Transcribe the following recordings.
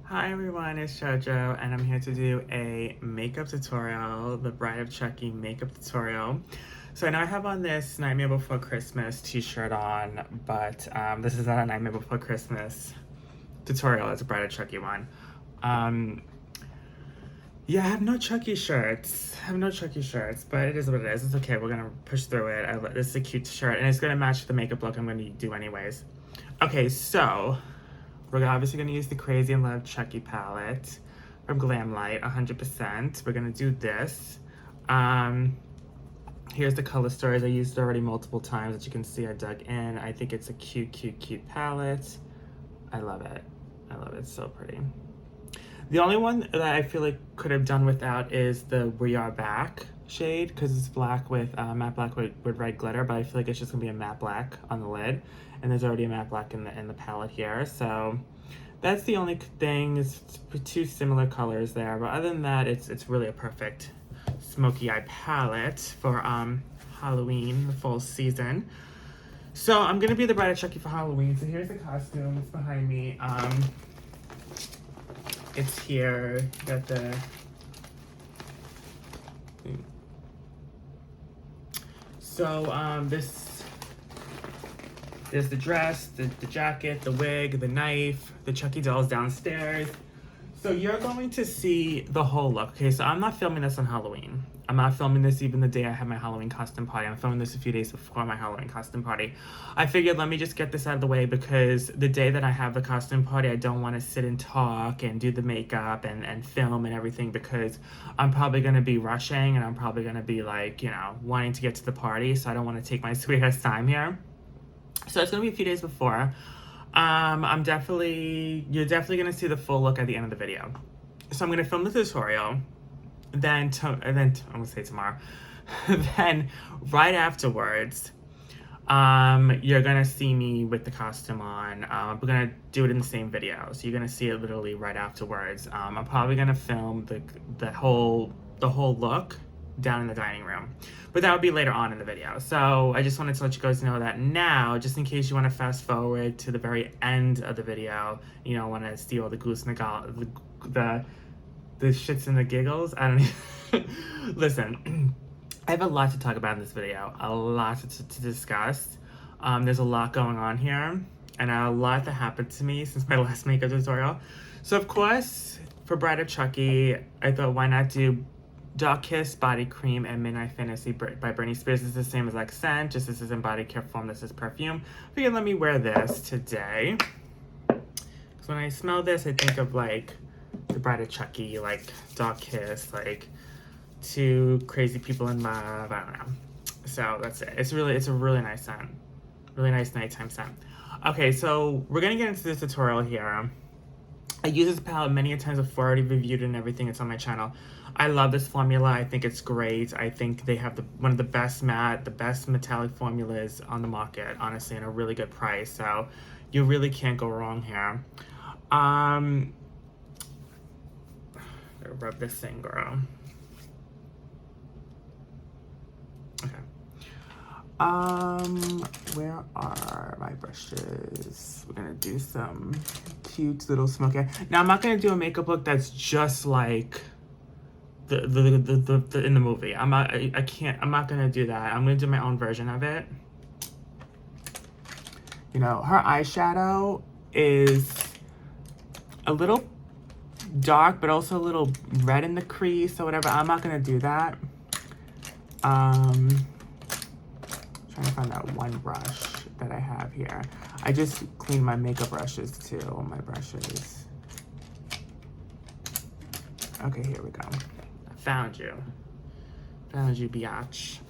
Hi everyone, it's JoJo and I'm here to do a makeup tutorial, the Bride of Chucky makeup tutorial. So I know I have on this Nightmare Before Christmas t-shirt on, but this is not a Nightmare Before Christmas tutorial, it's a Bride of Chucky one. Yeah, I have no Chucky shirts. But it is what it is. It's okay, we're gonna push through it. This is a cute shirt and it's gonna match the makeup look I'm gonna do anyways. Okay, so we're obviously going to use the Crazy in Love Chucky palette from Glamlight, 100%. We're going to do this. Here's the color stories. I used it already multiple times. As you can see, I dug in. I think it's a cute palette. I love it. It's so pretty. The only one that I feel like could have done without is the We Are Back shade, because it's black with matte black with red glitter, but I feel like it's just gonna be a matte black on the lid, and there's already a matte black in the palette here, so that's the only thing. It's two similar colors there, but other than that, it's really a perfect smoky eye palette for Halloween, the fall season. So I'm gonna be the Bride of Chucky for Halloween. So here's the costume. It's behind me. It's here. Got the there's the dress, the jacket, the wig, the knife, the Chucky dolls downstairs. So you're going to see the whole look. Okay, so I'm not filming this on Halloween. I'm not filming this even the day I have my Halloween costume party. I'm filming this a few days before my Halloween costume party. I figured let me just get this out of the way because the day that I have the costume party, I don't want to sit and talk and do the makeup and film and everything because I'm probably going to be rushing and I'm probably going to be like, you know, wanting to get to the party. So I don't want to take my sweet ass time here. So it's going to be a few days before. You're definitely going to see the full look at the end of the video. So I'm going to film the tutorial. Then I'm gonna say tomorrow. Then right afterwards, you're gonna see me with the costume on. We're gonna do it in the same video, so you're gonna see it literally right afterwards. I'm probably gonna film the whole look down in the dining room, but that would be later on in the video. So I just wanted to let you guys know that now, just in case you want to fast forward to the very end of the video, you know, want to see all the goose and the shits and the giggles. I don't even listen. I have a lot to talk about in this video, a lot to discuss. There's a lot going on here, and a lot that happened to me since my last makeup tutorial. So of course, for Bride of Chucky, I thought why not do Dark Kiss Body Cream and Midnight Fantasy by Britney Spears. It's the same as like scent, just this is in body care form, this is perfume. Figured let me wear this today. So when I smell this, I think of like the Bride of Chucky, like Dark Kiss, like two crazy people in love. I don't know. So that's it. It's a really nice scent, really nice nighttime scent. Okay, so we're gonna get into this tutorial here. I use this palette many a times before. I already reviewed it and everything. It's on my channel. I love this formula. I think it's great. I think they have one of the best matte, the best metallic formulas on the market, honestly, at a really good price. So you really can't go wrong here. Rub this thing, girl. Okay. Where are my brushes? We're gonna do some cute little smoky. Now I'm not gonna do a makeup look that's just like the in the movie. I'm not gonna do that. I'm gonna do my own version of it. You know, her eyeshadow is a little dark, but also a little red in the crease or whatever. I'm not gonna do that. Trying to find that one brush that I have here. I just cleaned my makeup brushes too, my brushes. Okay, here we go. I found you, biatch.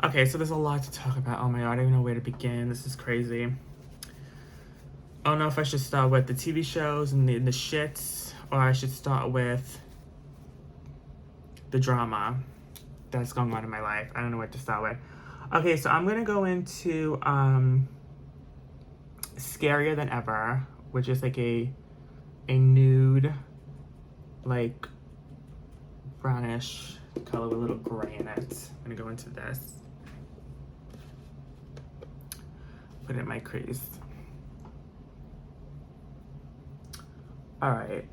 Okay, so there's a lot to talk about. Oh my god, I don't even know where to begin. This is crazy. I don't know if I should start with the TV shows and the shits, or I should start with the drama that's going on in my life. I don't know what to start with. Okay, so I'm gonna go into Scarier Than Ever, which is like a nude, like brownish color with a little gray in it. I'm gonna go into this. Put it in my crease. All right.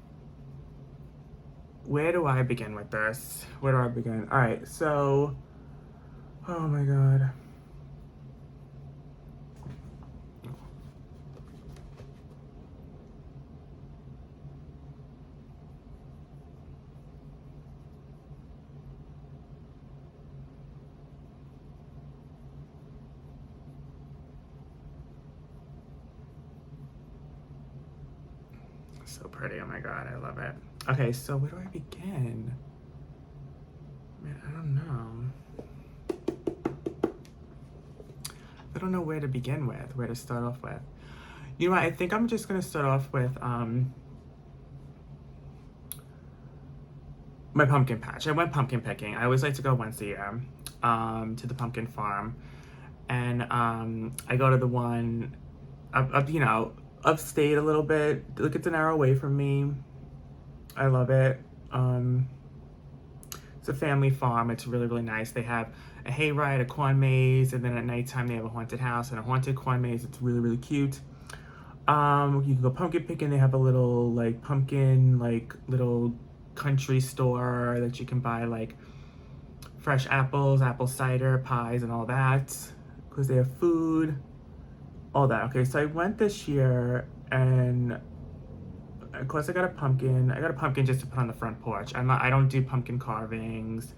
Where do I begin with this? Where do I begin? All right. So, oh my God. So pretty. Oh my God. I love it. Okay. So, where do I begin? Man, I don't know. I don't know where to begin with, where to start off with. You know what? I think I'm just gonna start off with my pumpkin patch. I went pumpkin picking. I always like to go once a year to the pumpkin farm, and I go to the one up, upstate a little bit. Look, it's an hour away from me. I love it. It's a family farm. It's really, really nice. They have a hayride, a corn maze, and then at nighttime they have a haunted house and a haunted corn maze. It's really, really cute. You can go pumpkin picking. They have a little like pumpkin, like little country store that you can buy like fresh apples, apple cider, pies, and all that. Because they have food, all that. Okay, so I went this year, and of course I got a pumpkin. I got a pumpkin just to put on the front porch. I don't do pumpkin carvings,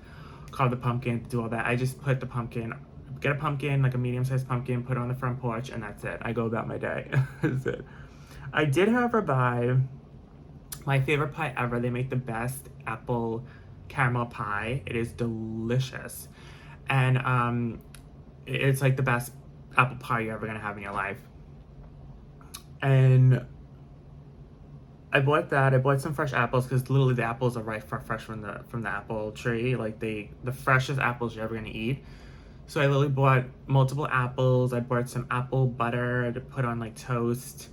carve the pumpkin, do all that. I just put the pumpkin, get a pumpkin, like a medium-sized pumpkin, put it on the front porch, and that's it. I go about my day. That's it. I did have her buy my favorite pie ever. They make the best apple caramel pie. It is delicious. And it's like the best apple pie you're ever gonna have in your life. And I bought that. I bought some fresh apples because literally the apples are fresh from the apple tree. Like the freshest apples you're ever gonna eat. So I literally bought multiple apples. I bought some apple butter to put on like toast.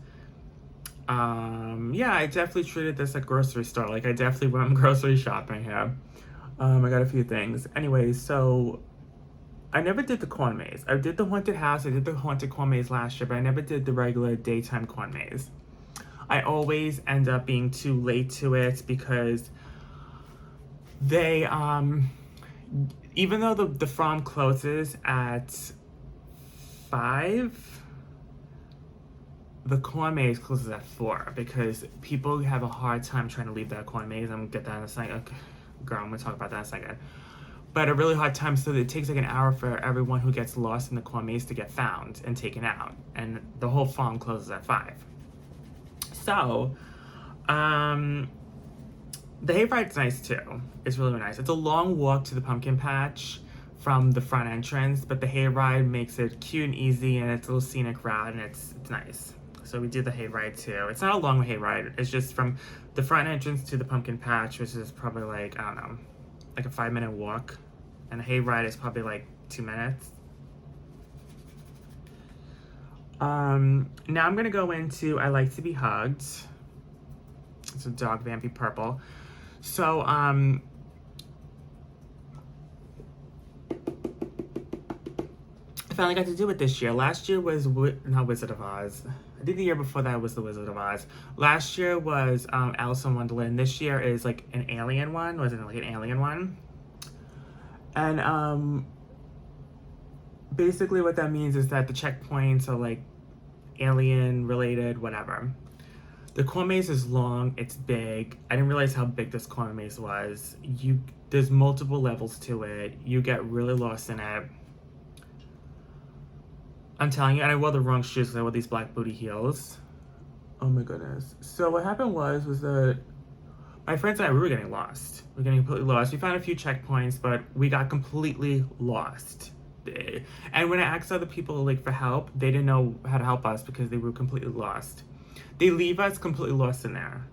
Yeah, I definitely treated this like grocery store. Like I definitely went grocery shopping here. I got a few things. Anyways, so I never did the corn maze. I did the haunted house. I did the haunted corn maze last year, but I never did the regular daytime corn maze. I always end up being too late to it because they, even though the farm closes at 5, the corn maze closes at 4 because people have a hard time trying to leave that corn maze. I'm gonna get that in a second. Okay. Girl, I'm gonna talk about that in a second. But a really hard time, so it takes like an hour for everyone who gets lost in the corn maze to get found and taken out. And the whole farm closes at 5. So, the hayride's nice too. It's really, really nice. It's a long walk to the pumpkin patch from the front entrance, but the hayride makes it cute and easy, and it's a little scenic route, and it's nice. So we did the hayride too. It's not a long hayride. It's just from the front entrance to the pumpkin patch, which is probably like, I don't know, like a 5-minute walk. And the hayride is probably like 2 minutes. Now I'm gonna go into I Like to Be Hugged. It's a dog vampy purple. So, I finally got to do it this year. Last year was not Wizard of Oz. I think the year before that was the Wizard of Oz. Last year was Alice in Wonderland. This year is like an alien one. Wasn't it like an alien one? And basically what that means is that the checkpoints are like alien related, whatever. The corn maze is long, it's big. I didn't realize how big this corn maze was. There's multiple levels to it. You get really lost in it. I'm telling you, and I wore the wrong shoes because I wore these black booty heels. Oh my goodness. So what happened was that my friends and I, we were getting lost. We were getting completely lost. We found a few checkpoints, but we got completely lost. And when I asked other people like for help, they didn't know how to help us because they were completely lost. They leave us completely lost in there.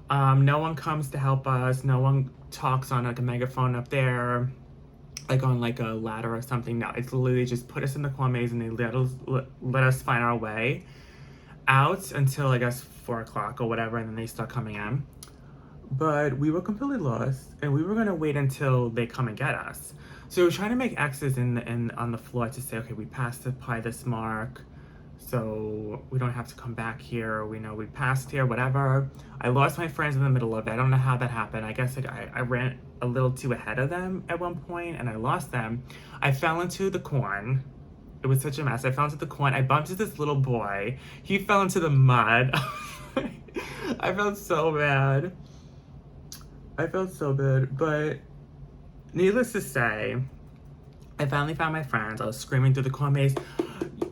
No one comes to help us. No one talks on like a megaphone up there, like on like a ladder or something. No, it's literally they just put us in the corn maze and they let us find our way out until I guess 4 o'clock or whatever, and then they start coming in. But we were completely lost, and we were gonna wait until they come and get us. So we were trying to make X's on the floor to say, okay, we passed by this mark. so we don't have to come back here. We know we passed here, whatever. I lost my friends in the middle of it. I don't know how that happened. I guess like I ran a little too ahead of them at one point and I lost them. I fell into the corn. It was such a mess. I fell into the corn. I bumped into this little boy. He fell into the mud. I felt so bad. I felt so bad, but needless to say, I finally found my friends. I was screaming through the corn maze.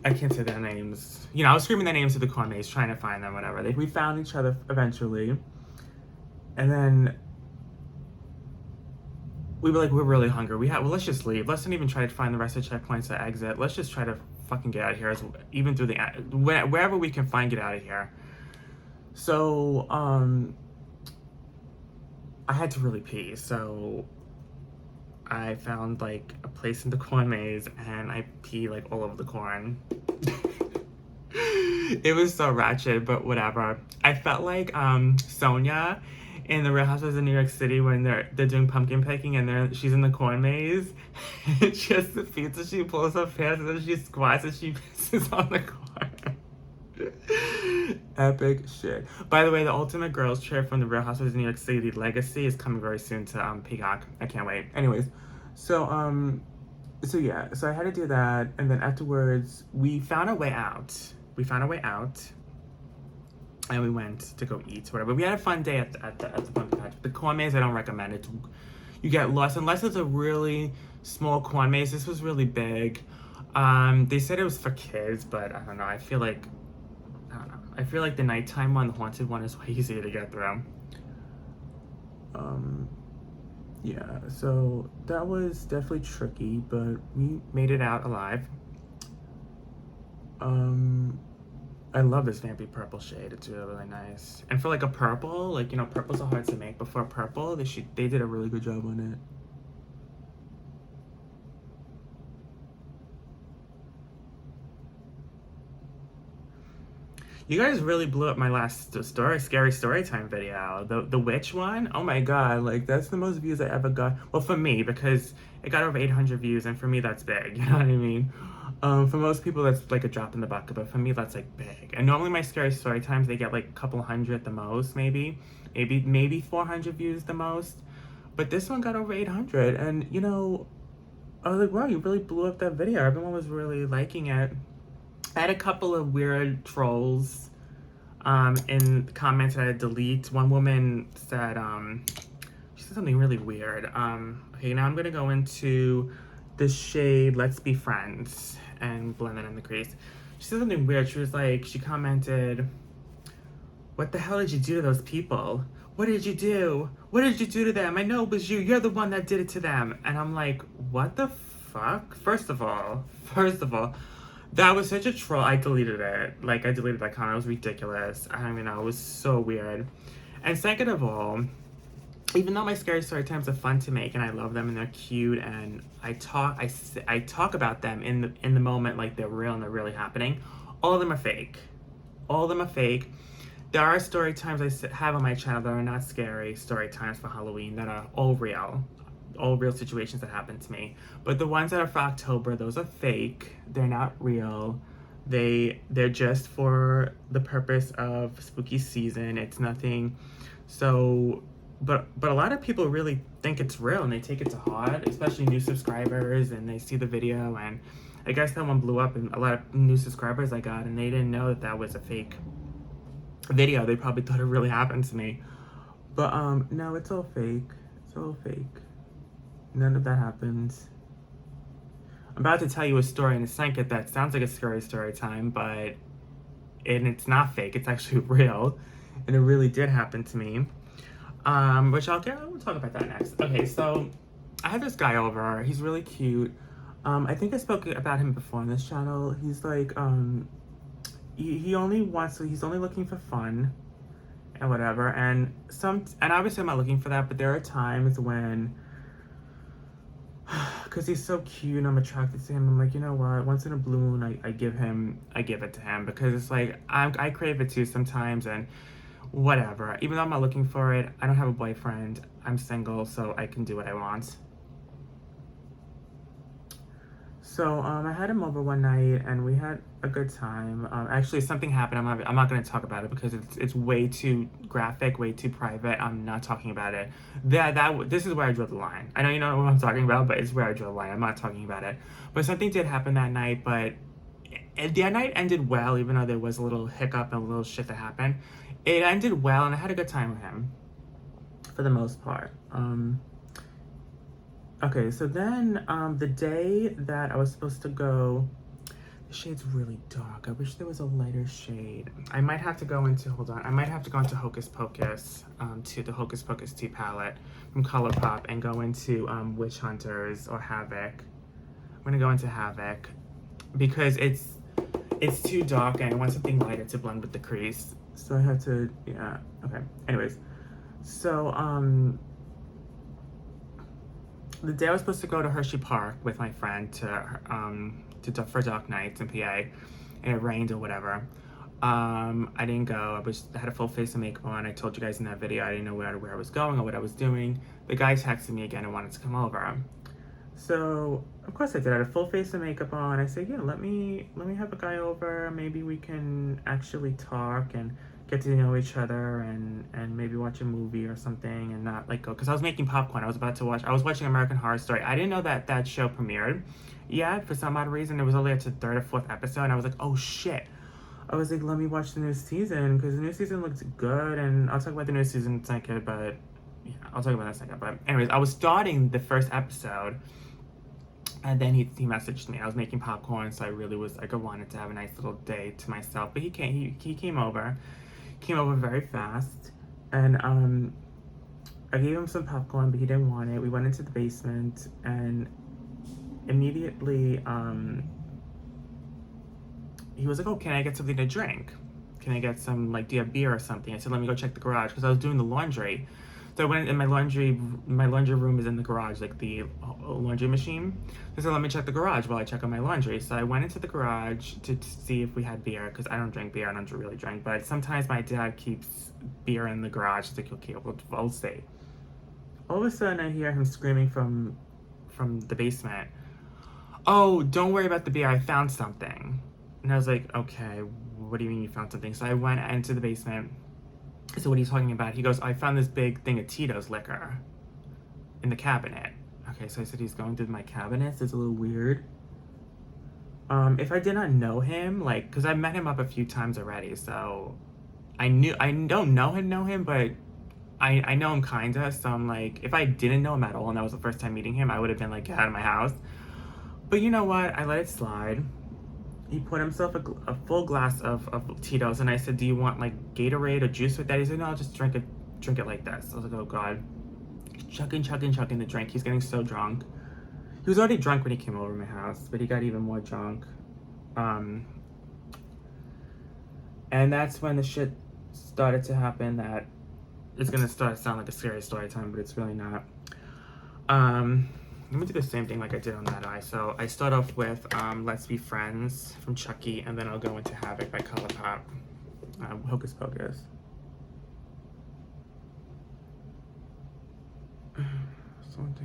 I can't say their names. You know, I was screaming their names through the corn maze, trying to find them, whatever. We found each other eventually. And then we were like, we're really hungry. Well, let's just leave. Let's not even try to find the rest of the checkpoints to exit. Let's just try to fucking get out of here. Even through wherever we can find, get out of here. So, I had to really pee. So I found like a place in the corn maze and I peed like all over the corn. It was so ratchet, but whatever. I felt like Sonia in the Real Housewives of New York City when they're doing pumpkin picking and she's in the corn maze. She has the feet, so she pulls her pants and then she squats and she pisses on the corn. Epic shit. By the way, the Ultimate Girls Trip from the Real Housewives of New York City Legacy is coming very soon to Peacock. I can't wait. Anyways, so yeah, so I had to do that, and then afterwards we found a way out. And we went to go eat or whatever. We had a fun day at the pumpkin patch. The corn maze I don't recommend it. You get lost unless it's a really small corn maze. This was really big. They said it was for kids, but I don't know. I feel like the nighttime one, the haunted one, is way easier to get through. Yeah, so that was definitely tricky, but we made it out alive. I love this vampy purple shade. It's really, really nice. And for like a purple, like, you know, purples are hard to make, but for a purple, they did a really good job on it. You guys really blew up my last scary story time video. The witch one? Oh my god, like that's the most views I ever got. Well, for me, because it got over 800 views, and for me that's big, you know what I mean? For most people that's like a drop in the bucket, but for me that's like big. And normally my scary story times, they get like a couple hundred at the most, maybe 400 views the most. But this one got over 800, and you know, I was like, wow, you really blew up that video. Everyone was really liking it. I had a couple of weird trolls in comments that I delete. One woman said, she said something really weird. Okay, now I'm gonna go into the shade Let's Be Friends and blend it in the crease. She said something weird. She was like, she commented, what the hell did you do to those people? What did you do? What did you do to them? I know it was you. You're the one that did it to them. And I'm like, what the fuck? First of all, that was such a troll. I deleted it. Like, I deleted that comment. It was ridiculous. I mean, it was so weird. And second of all, even though my scary story times are fun to make and I love them and they're cute and I talk about them in the moment like they're real and they're really happening, all of them are fake. All of them are fake. There are story times I have on my channel that are not scary story times for Halloween that are all real situations that happened to me. But the ones that are for October, those are fake. They're not real. They're just for the purpose of spooky season. It's nothing. So, but a lot of people really think it's real and they take it to heart, especially new subscribers, and they see the video, and I guess that one blew up and a lot of new subscribers I got, and they didn't know that that was a fake video. They probably thought it really happened to me. But no, it's all fake. It's all fake. None of that happens. I'm about to tell you a story in a second that sounds like a scary story time, but it's not fake. It's actually real, and it really did happen to me. Which we'll talk about that next. Okay, so I had this guy over. He's really cute. I think I spoke about him before on this channel. He's like, he's only looking for fun and whatever. And obviously I'm not looking for that, but there are times when, because he's so cute and I'm attracted to him, I'm like, you know what, once in a blue moon I give it to him, because it's like I crave it too sometimes, and whatever. Even though I'm not looking for it, I don't have a boyfriend, I'm single, so I can do what I want. So I had him over one night and we had a good time. Actually, something happened. I'm not going to talk about it because it's way too graphic, way too private. I'm not talking about it. This is where I draw the line. I know you know what I'm talking about, but it's where I draw the line. I'm not talking about it. But something did happen that night. But the night ended well, even though there was a little hiccup and a little shit that happened. It ended well, and I had a good time with him for the most part. Okay, so then the day that I was supposed to go, the shade's really dark. I wish there was a lighter shade. I might have to go into, hold on, I might have to go into Hocus Pocus, to the Hocus Pocus 2 palette from ColourPop and go into Witch Hunters or Havoc. I'm gonna go into Havoc because it's too dark and I want something lighter to blend with the crease. So I have to, yeah, okay. Anyways, so the day I was supposed to go to Hershey Park with my friend for Dark Nights in PA, and it rained or whatever. I didn't go. I had a full face of makeup on. I told you guys in that video I didn't know where I was going or what I was doing. The guy texted me again and wanted to come over. So of course I did. I had a full face of makeup on. I said, yeah, let me have a guy over. Maybe we can actually talk and get to know each other and maybe watch a movie or something and not like go, because I was making popcorn. I was watching American Horror Story. I didn't know that show premiered yet. For some odd reason it was only at the third or fourth episode and I was like, oh shit. I was like, let me watch the new season because the new season looks good, and I'll talk about the new season in a second, but yeah, I'll talk about that in a second. But anyways, I was starting the first episode and then he messaged me. I was making popcorn, so I really was like, I wanted to have a nice little day to myself. But he came over very fast, and I gave him some popcorn, but he didn't want it. We went into the basement, and immediately he was like, "Oh, can I get something to drink? Can I get some, like, do you have beer or something?" I said, "Let me go check the garage," because I was doing the laundry. So I went in my laundry room is in the garage, like the laundry machine. So I said, let me check the garage while I check on my laundry. So I went into the garage to see if we had beer, because I don't drink beer, I don't really drink, but sometimes my dad keeps beer in the garage. It's like, okay, we'll see. All of a sudden I hear him screaming from the basement, "Oh, don't worry about the beer, I found something." And I was like, okay, what do you mean you found something? So I went into the basement. So what are you talking about? He goes, I found this big thing of Tito's liquor in the cabinet. Okay, so I said, he's going through my cabinets. It's a little weird. If I did not know him, like, because I met him up a few times already, so I don't know him, but I know him kinda. So I'm like, if I didn't know him at all and that was the first time meeting him, I would have been like, get out of my house. But you know what? I let it slide. He put himself a full glass of Tito's, and I said, do you want like Gatorade or juice with that? He said, no, I'll just drink it like this. I was like, oh god. Chucking the drink. He's getting so drunk. He was already drunk when he came over to my house, but he got even more drunk. And that's when the shit started to happen that is gonna start to sound like a scary story time, but it's really not. Let me do the same thing like I did on that eye. So I start off with Let's Be Friends from Chucky, and then I'll go into Havoc by ColourPop. Hocus Pocus.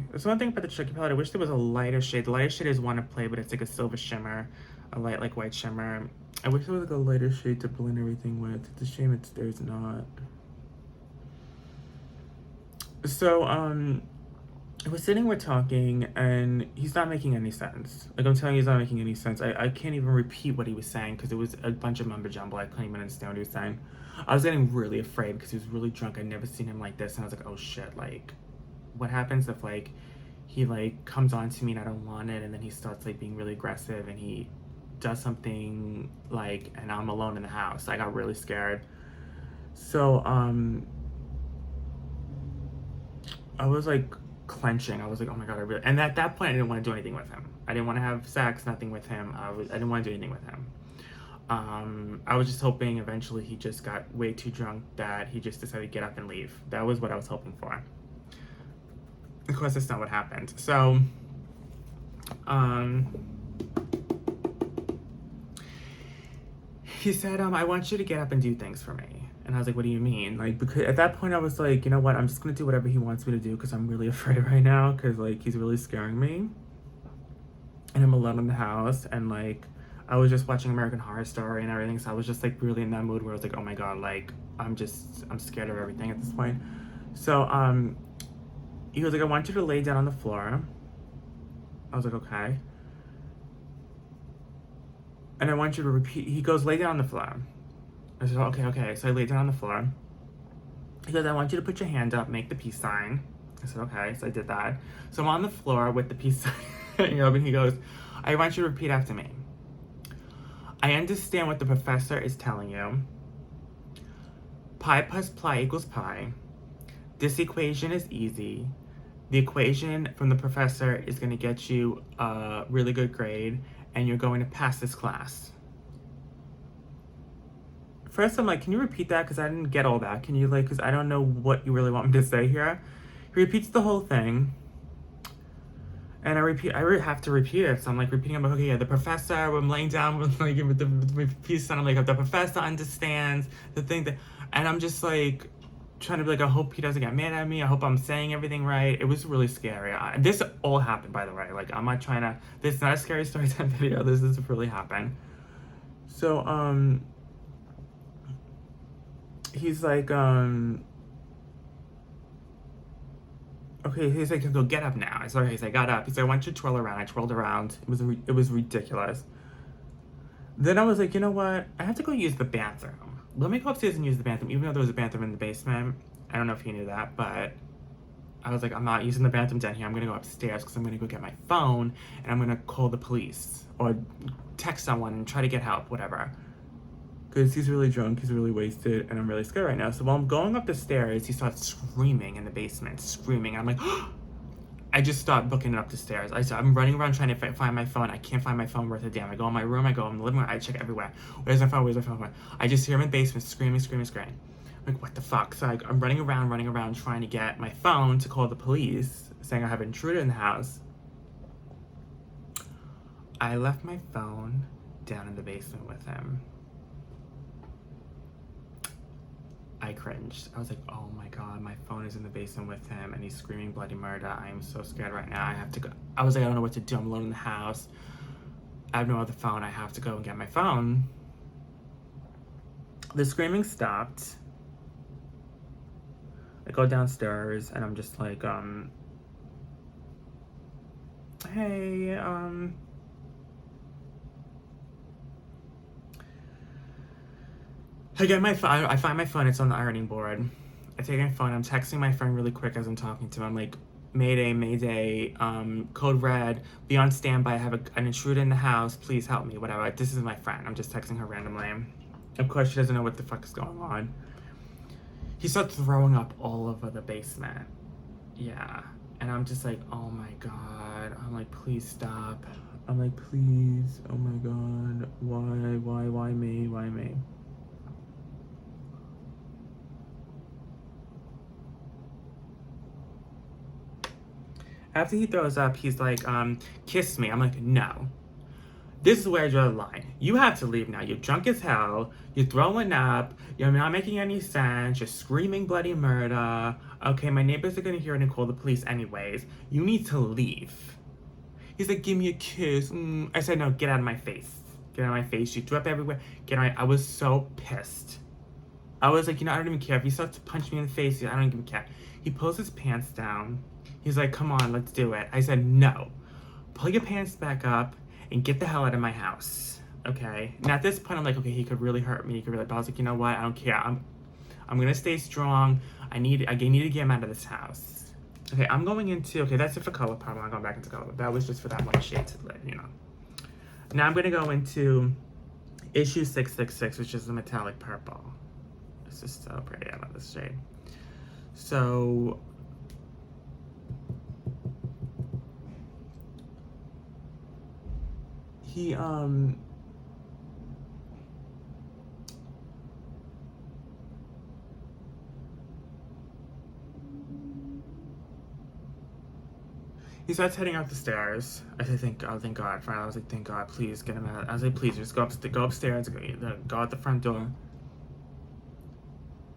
There's one thing about the Chucky palette. I wish there was a lighter shade. The lighter shade is one to play, but it's like a silver shimmer, a light like white shimmer. I wish there was like a lighter shade to blend everything with. It's a shame there's not. So we're sitting, we're talking, and he's not making any sense. Like, I'm telling you, he's not making any sense. I can't even repeat what he was saying because it was a bunch of mumbo jumbo. I couldn't even understand what he was saying. I was getting really afraid because he was really drunk. I'd never seen him like this, and I was like, oh shit, like, what happens if, like, he, like, comes on to me and I don't want it, and then he starts, like, being really aggressive, and he does something, like, and I'm alone in the house. I got really scared. So, I was, like, clenching. I was like, oh my god, and at that point I didn't want to do anything with him. I didn't want to have sex, nothing with him. I didn't want to do anything with him. I was just hoping eventually he just got way too drunk that he just decided to get up and leave. That was what I was hoping for. Of course, that's not what happened. So, he said, I want you to get up and do things for me. And I was like, what do you mean? Like, because at that point I was like, you know what? I'm just going to do whatever he wants me to do because I'm really afraid right now because, like, he's really scaring me. and I'm alone in the house, and like I was just watching American Horror Story and everything, so I was just like really in that mood where I was like, oh my god, like I'm scared of everything at this point. So he was like, I want you to lay down on the floor. I was like, okay. And I want you to repeat. He goes, lay down on the floor. I said, okay. So I laid down on the floor. He goes, I want you to put your hand up, make the peace sign. I said, okay. So I did that. So I'm on the floor with the peace sign. And he goes, I want you to repeat after me. I understand what the professor is telling you. Pi plus pi equals pi. This equation is easy. The equation from the professor is going to get you a really good grade, and you're going to pass this class. First, I'm like, can you repeat that? Because I didn't get all that. Can you, like, because I don't know what you really want me to say here. He repeats the whole thing. And I have to repeat it. So I'm like repeating, I'm like, okay, yeah, the professor, I'm laying down with like with the piece, and I'm like, the professor understands the thing that, and I'm just like trying to be like, I hope he doesn't get mad at me. I hope I'm saying everything right. It was really scary. This all happened, by the way. Like, I'm not trying to, this is not a scary story time video. This really happened. So, he's like, okay, he's like, go get up now. I said, okay, so I got up. He said, I want you to twirl around. I twirled around. It was ridiculous. Then I was like, you know what? I have to go use the bathroom. Let me go upstairs and use the bathroom, even though there was a bathroom in the basement. I don't know if he knew that, but I was like, I'm not using the bathroom down here. I'm going to go upstairs because I'm going to go get my phone, and I'm going to call the police or text someone and try to get help, whatever. Because he's really drunk, he's really wasted, and I'm really scared right now. So while I'm going up the stairs, he starts screaming in the basement, screaming. I'm like, I just start booking it up the stairs. I'm running around trying to find my phone. I can't find my phone worth a damn. I go in my room, I go in the living room, I check everywhere. Where's my phone? Where's my phone? I just hear him in the basement screaming. I'm like, what the fuck? So I'm running around trying to get my phone to call the police, saying I have an intruder in the house. I left my phone down in the basement with him. I cringed. I was like, oh my god, my phone is in the basement with him and he's screaming bloody murder. I am so scared right now. I have to go. I was like, I don't know what to do. I'm alone in the house. I have no other phone. I have to go and get my phone. The screaming stopped. I go downstairs and I'm just like, hey, I get my phone. I find my phone. It's on the ironing board. I take my phone. I'm texting my friend really quick as I'm talking to him. I'm like, Mayday, code red, be on standby. I have an intruder in the house. Please help me, whatever. This is my friend. I'm just texting her randomly. Of course, she doesn't know what the fuck is going on. He starts throwing up all over the basement. Yeah. And I'm just like, oh my god. I'm like, please stop. I'm like, please. Oh my god. Why me? After he throws up, he's like, kiss me. I'm like, no. This is where I draw the line. You have to leave now. You're drunk as hell. You're throwing up. You're not making any sense. You're screaming bloody murder. Okay, my neighbors are gonna hear it and call the police anyways. You need to leave. He's like, give me a kiss. I said, no, get out of my face. Get out of my face. You threw up everywhere. Get out. I was so pissed. I was like, I don't even care. If he starts to punch me in the face, I don't even care. He pulls his pants down. He's like, come on, let's do it. I said, no. Pull your pants back up and get the hell out of my house. Okay? And at this point, I'm like, okay, he could really hurt me. But I was like, you know what? I don't care. I'm gonna stay strong. I need to get him out of this house. Okay, I'm going into, okay, that's it for color palette. I'm going back into color. That was just for that one shade to let, Now I'm gonna go into issue 666, which is the metallic purple. It's just so pretty. I love this shade. So he starts heading up the stairs. I said, thank God. Finally, I was like, thank God, please get him out. I was like, please, just go upstairs, go out the front door.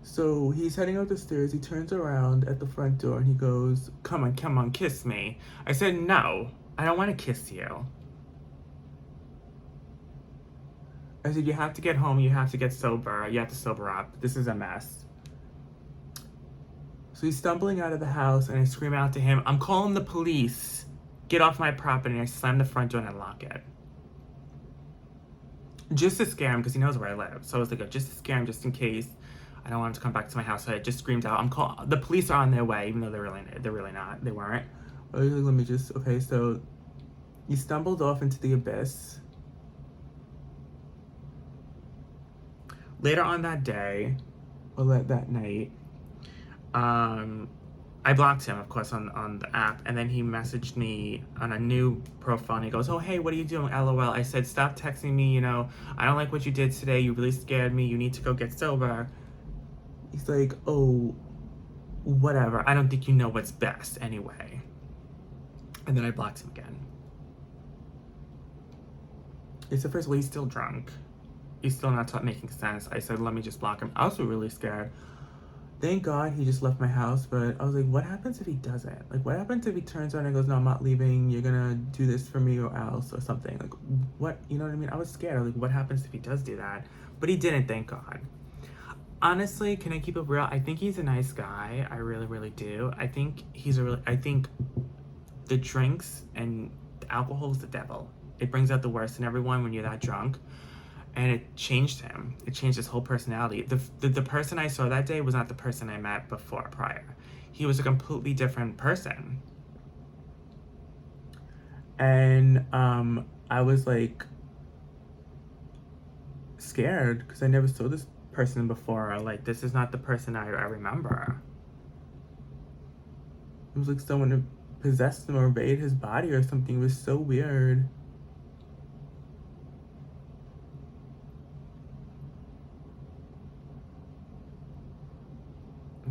So he's heading up the stairs. He turns around at the front door and he goes, come on, kiss me. I said, no, I don't want to kiss you. I said, you have to get home, you have to get sober, you have to sober up. This is a mess. So he's stumbling out of the house, and I scream out to him, I'm calling the police. Get off my property. And I slam the front door and I lock it. Just to scare him, because he knows where I live. So I was like, just to scare him, just in case I don't want him to come back to my house. So I just screamed out, the police are on their way, even though they're really not. They weren't. Let me just, okay, so he stumbled off into the abyss. Later on that day, or that night, I blocked him, of course, on the app, and then he messaged me on a new profile, and he goes, oh, hey, what are you doing, LOL? I said, stop texting me, you know, I don't like what you did today, you really scared me, you need to go get sober. He's like, oh, whatever, I don't think you know what's best anyway. And then I blocked him again. It's the first way he's still drunk. He's still not making sense. I said, let me just block him. I was really scared. Thank God he just left my house, but I was like, what happens if he doesn't? Like, what happens if he turns around and goes, no, I'm not leaving, you're gonna do this for me or else, or something? Like, what, you know what I mean? I was scared. I was like, what happens if he does do that? But he didn't, thank God. Honestly, can I keep it real? I think he's a nice guy. I really, really do. I think I think the drinks and the alcohol is the devil. It brings out the worst in everyone when you're that drunk. And it changed him. It changed his whole personality. The person I saw that day was not the person I met prior. He was a completely different person. And I was like scared because I never saw this person before. Like, this is not the person I remember. It was like someone had possessed him or invaded his body or something. It was so weird.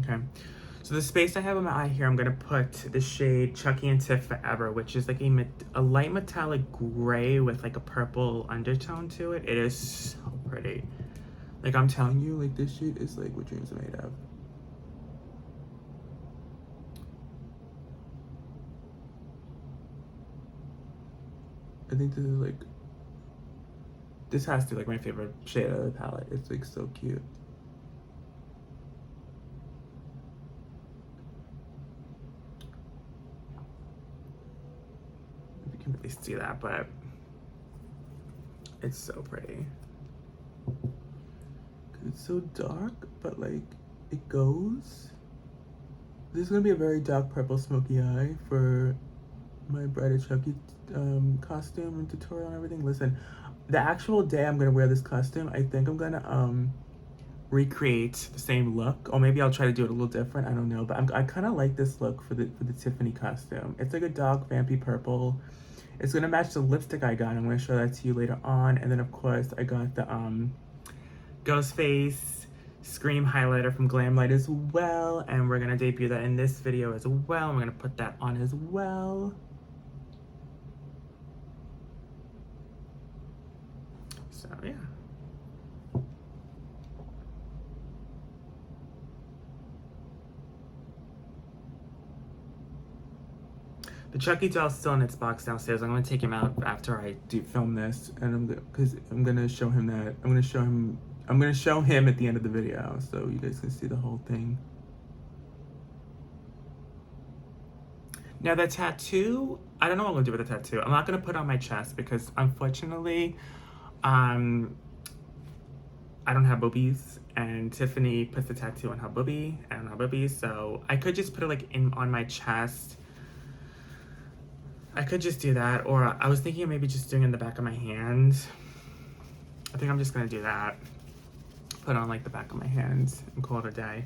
Okay, so the space I have in my eye here, I'm gonna put the shade Chucky and Tiff Forever, which is like a light metallic gray with like a purple undertone to it. It is so pretty. Like, I'm telling you, like, this shade is like what dreams are made of. I think this has to be like my favorite shade of the palette. It's like so cute. Can't really see that, but it's so pretty. It's so dark, but like it goes. This is gonna be a very dark purple smoky eye for my Bride of Chucky costume and tutorial and everything. Listen, the actual day I'm gonna wear this costume, I think I'm gonna recreate the same look, or maybe I'll try to do it a little different. I don't know, but I kind of like this look for the Tiffany costume. It's like a dark vampy purple. It's gonna match the lipstick I got. I'm gonna show that to you later on. And then of course I got the Ghostface Scream highlighter from Glamlight as well. And we're gonna debut that in this video as well. I'm gonna put that on as well. So yeah. The Chucky doll's still in its box downstairs. I'm gonna take him out after I film this, and because I'm gonna show him that. I'm gonna show him at the end of the video, so you guys can see the whole thing. Now the tattoo, I don't know what I'm gonna do with the tattoo. I'm not gonna put it on my chest because unfortunately, I don't have boobies, and Tiffany puts the tattoo on her boobie. I don't have boobies, so I could just put it like on my chest. I could just do that, or I was thinking of maybe just doing it in the back of my hand. I think I'm just gonna do that. Put on like the back of my hand and call it a day.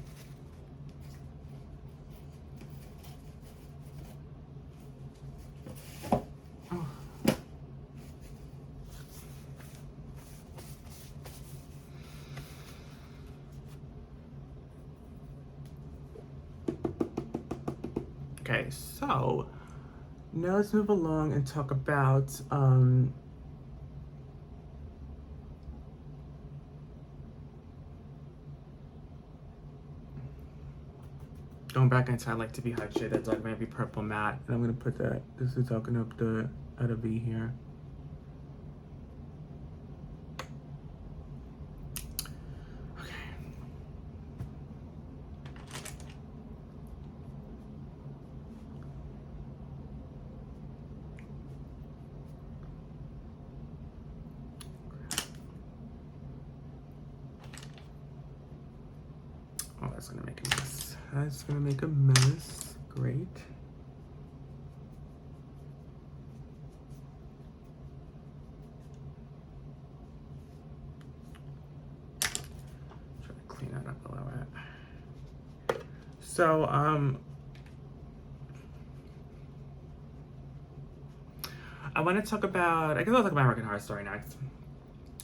Oh. Okay, so now let's move along and talk about going back into I like to be hot shade. That's like maybe purple matte, and I'm gonna put that. This is talking up the out of V here. Oh, that's gonna make a mess. That's gonna make a mess. Great. Try to clean that up a little bit. So, I want to talk about, I guess I'll talk about American Horror Story next.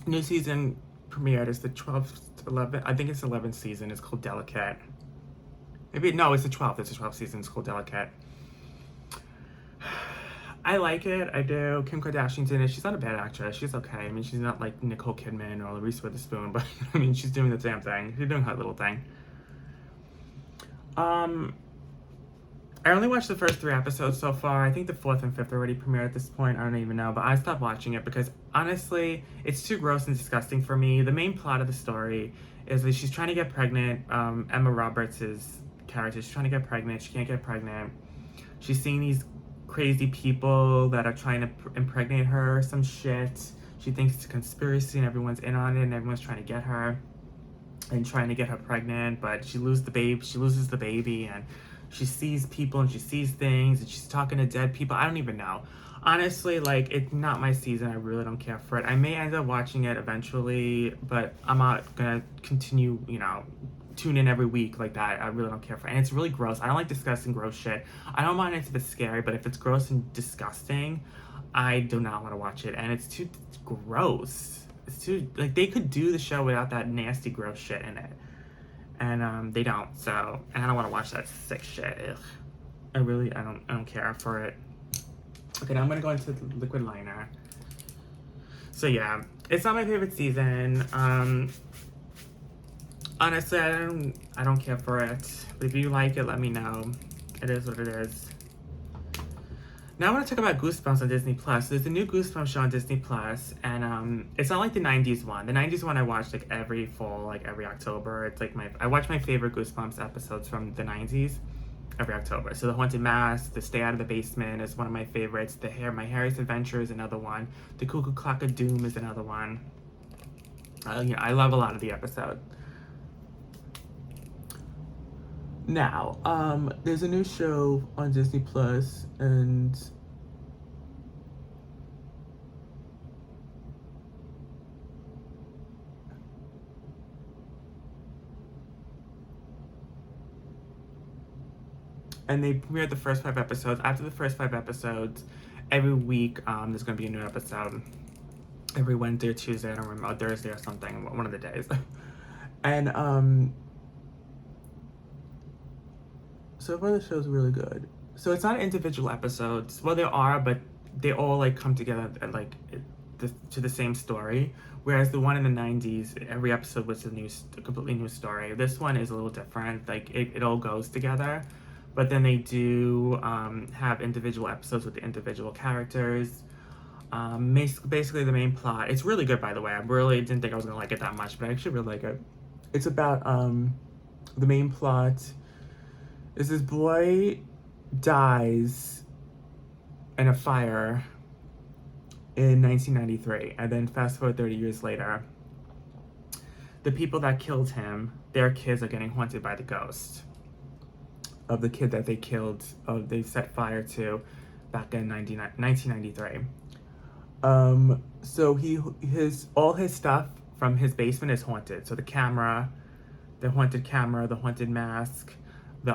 New season premiered. It's the 12th, 11th, I think it's the 11th season. It's called Delicate. Maybe, no, it's the 12th. It's the 12th season. It's called Delicate. I like it. I do. Kim Kardashian's in it. She's not a bad actress. She's okay. I mean, she's not like Nicole Kidman or Reese Witherspoon, but I mean, she's doing the damn thing. She's doing her little thing. I only watched the first 3 episodes so far. I think the 4th and 5th already premiered at this point. I don't even know. But I stopped watching it because, honestly, it's too gross and disgusting for me. The main plot of the story is that she's trying to get pregnant. Emma Roberts' character, she's trying to get pregnant. She can't get pregnant. She's seeing these crazy people that are trying to impregnate her or some shit. She thinks it's a conspiracy and everyone's in on it and everyone's trying to get her and trying to get her pregnant. But she loses the baby and she sees people and she sees things and she's talking to dead people. I don't even know. Honestly, like, it's not my season. I really don't care for it. I may end up watching it eventually, but I'm not gonna continue, tune in every week like that. I really don't care for it. And it's really gross. I don't like disgusting, gross shit. I don't mind if it's scary, but if it's gross and disgusting, I do not want to watch it. And it's too gross. It's too, like, they could do the show without that nasty, gross shit in it. And they don't, so, and I don't want to watch that sick shit. Ugh. I don't care for it. Okay, now I'm gonna go into the liquid liner. So yeah, it's not my favorite season. Honestly, I don't care for it. But if you like it, let me know. It is what it is. Now I want to talk about Goosebumps on Disney Plus. There's a new Goosebumps show on Disney Plus, and it's not like the '90s one. The '90s one I watched like every fall, like every October. It's like I watch my favorite Goosebumps episodes from the '90s every October. So the Haunted Mask, the Stay Out of the Basement is one of my favorites. My Harry's Adventure is another one. The Cuckoo Clock of Doom is another one. I love a lot of the episodes. Now, there's a new show on Disney Plus, and they premiered the first 5 episodes. After the first 5 episodes, every week there's going to be a new episode. Every Wednesday or Tuesday, I don't remember, or Thursday or something, one of the days. And so far the show's really good. So it's not individual episodes. Well, there are, but they all like come together at, like to the same story. Whereas the one in the '90s, every episode was a completely new story. This one is a little different. Like it all goes together, but then they do have individual episodes with the individual characters. Basically the main plot. It's really good, by the way. I really didn't think I was gonna like it that much, but I actually really like it. It's about the main plot is this boy dies in a fire in 1993, and then fast forward 30 years later, the people that killed him, their kids are getting haunted by the ghost of the kid that they killed, they set fire to back in 1993. So all his stuff from his basement is haunted. So the camera, the haunted mask, the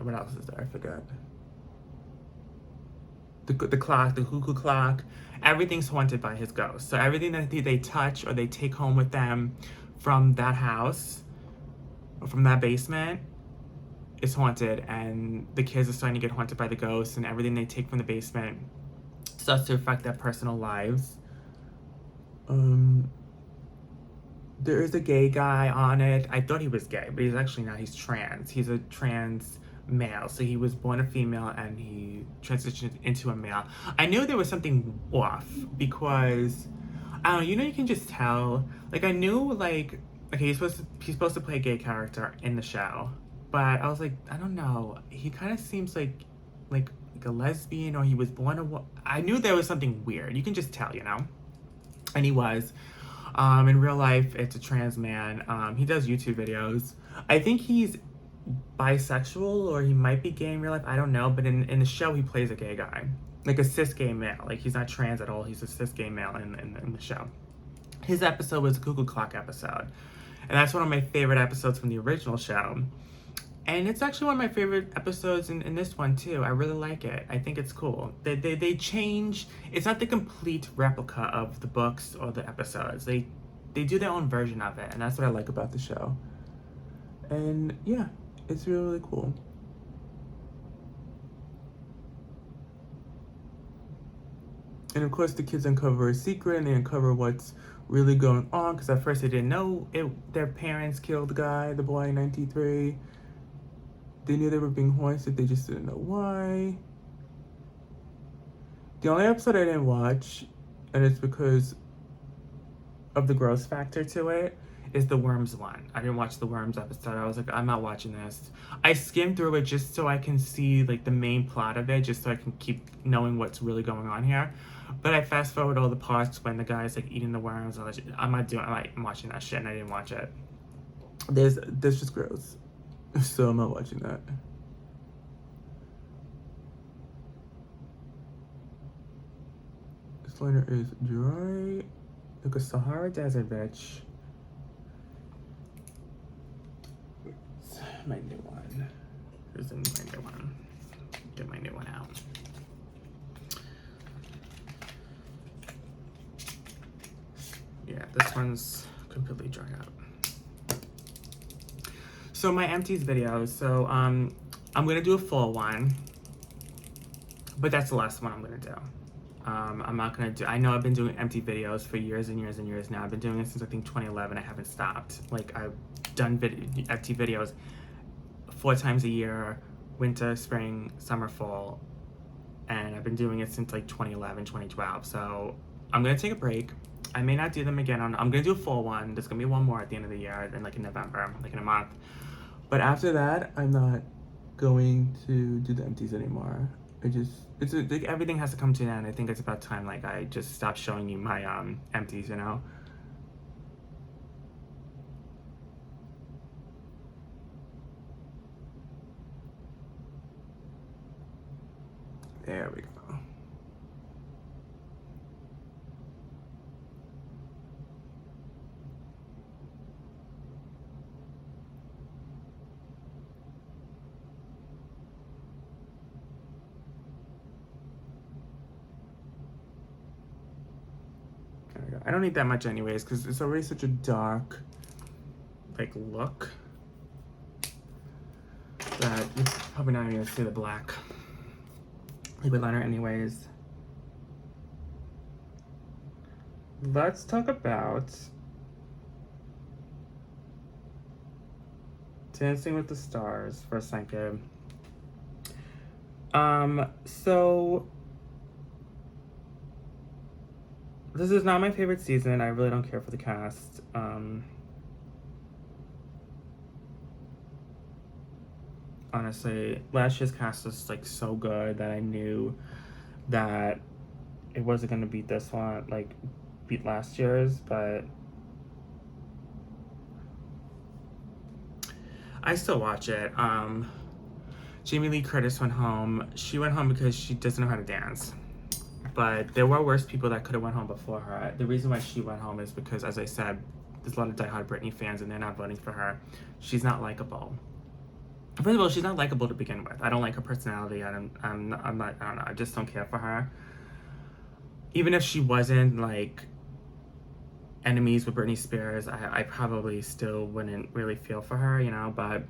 what else is there? I forgot. The clock, the cuckoo clock, everything's haunted by his ghost. So everything that they touch or they take home with them from that house or from that basement is haunted, and the kids are starting to get haunted by the ghost, and everything they take from the basement starts to affect their personal lives. There is a gay guy on it. I thought he was gay, but he's actually not. He's trans. He's a trans male. So he was born a female and he transitioned into a male. I knew there was something off because, I don't know, you can just tell. Like, I knew, like, okay, he's supposed to play a gay character in the show. But I was like, I don't know. He kind of seems like a lesbian, or he was born I knew there was something weird. You can just tell, And he was. In real life, it's a trans man. He does YouTube videos. I think he's bisexual or he might be gay in real life. I don't know. But in the show, he plays a gay guy. Like a cis gay male. Like he's not trans at all. He's a cis gay male in the show. His episode was a Cuckoo Clock episode. And that's one of my favorite episodes from the original show. And it's actually one of my favorite episodes in this one too. I really like it. I think it's cool. They change. It's not the complete replica of the books or the episodes. They do their own version of it, and that's what I like about the show. And yeah, it's really, really cool. And of course, the kids uncover a secret, and they uncover what's really going on. Because at first they didn't know their parents killed the boy in 93. They knew they were being hoisted, they just didn't know why. The only episode I didn't watch, and it's because of the gross factor to it, is the Worms one. I didn't watch the Worms episode. I was like, I'm not watching this. I skimmed through it just so I can see like the main plot of it, just so I can keep knowing what's really going on here. But I fast forward all the parts when the guy's like eating the worms. I'm watching that shit, and I didn't watch it. There's just gross. So I'm not watching that. This liner is dry like a Sahara Desert, bitch. My new one. Here's my new one. Get my new one out. Yeah, this one's completely dried out. So my empties videos. So I'm gonna do a full one, but that's the last one I'm gonna do. I'm not gonna do. I know I've been doing empty videos for years and years and years now. I've been doing it since I think 2011. I haven't stopped. Like I've done empty videos 4 times a year: winter, spring, summer, fall, and I've been doing it since like 2011, 2012. So I'm gonna take a break. I may not do them again. I'm gonna do a full one. There's gonna be one more at the end of the year, then like in November, like in a month. But after that, I'm not going to do the empties anymore. It's like everything has to come to an end. I think it's about time like I just stop showing you my empties, you know? There we go. I don't need that much anyways, because it's already such a dark, like, look that you're probably not even gonna see the black liquid liner anyways. Let's talk about Dancing with the Stars for a second. So this is not my favorite season. I really don't care for the cast. Honestly, last year's cast was like so good that I knew that it wasn't gonna beat this one, like beat last year's, but I still watch it. Jamie Lee Curtis went home. She went home because she doesn't know how to dance. But there were worse people that could have went home before her. The reason why she went home is because, as I said, there's a lot of diehard Britney fans and they're not voting for her. She's not likable. First of all, she's not likable to begin with. I don't like her personality. I don't know. I just don't care for her. Even if she wasn't like enemies with Britney Spears, I probably still wouldn't really feel for her, you know. But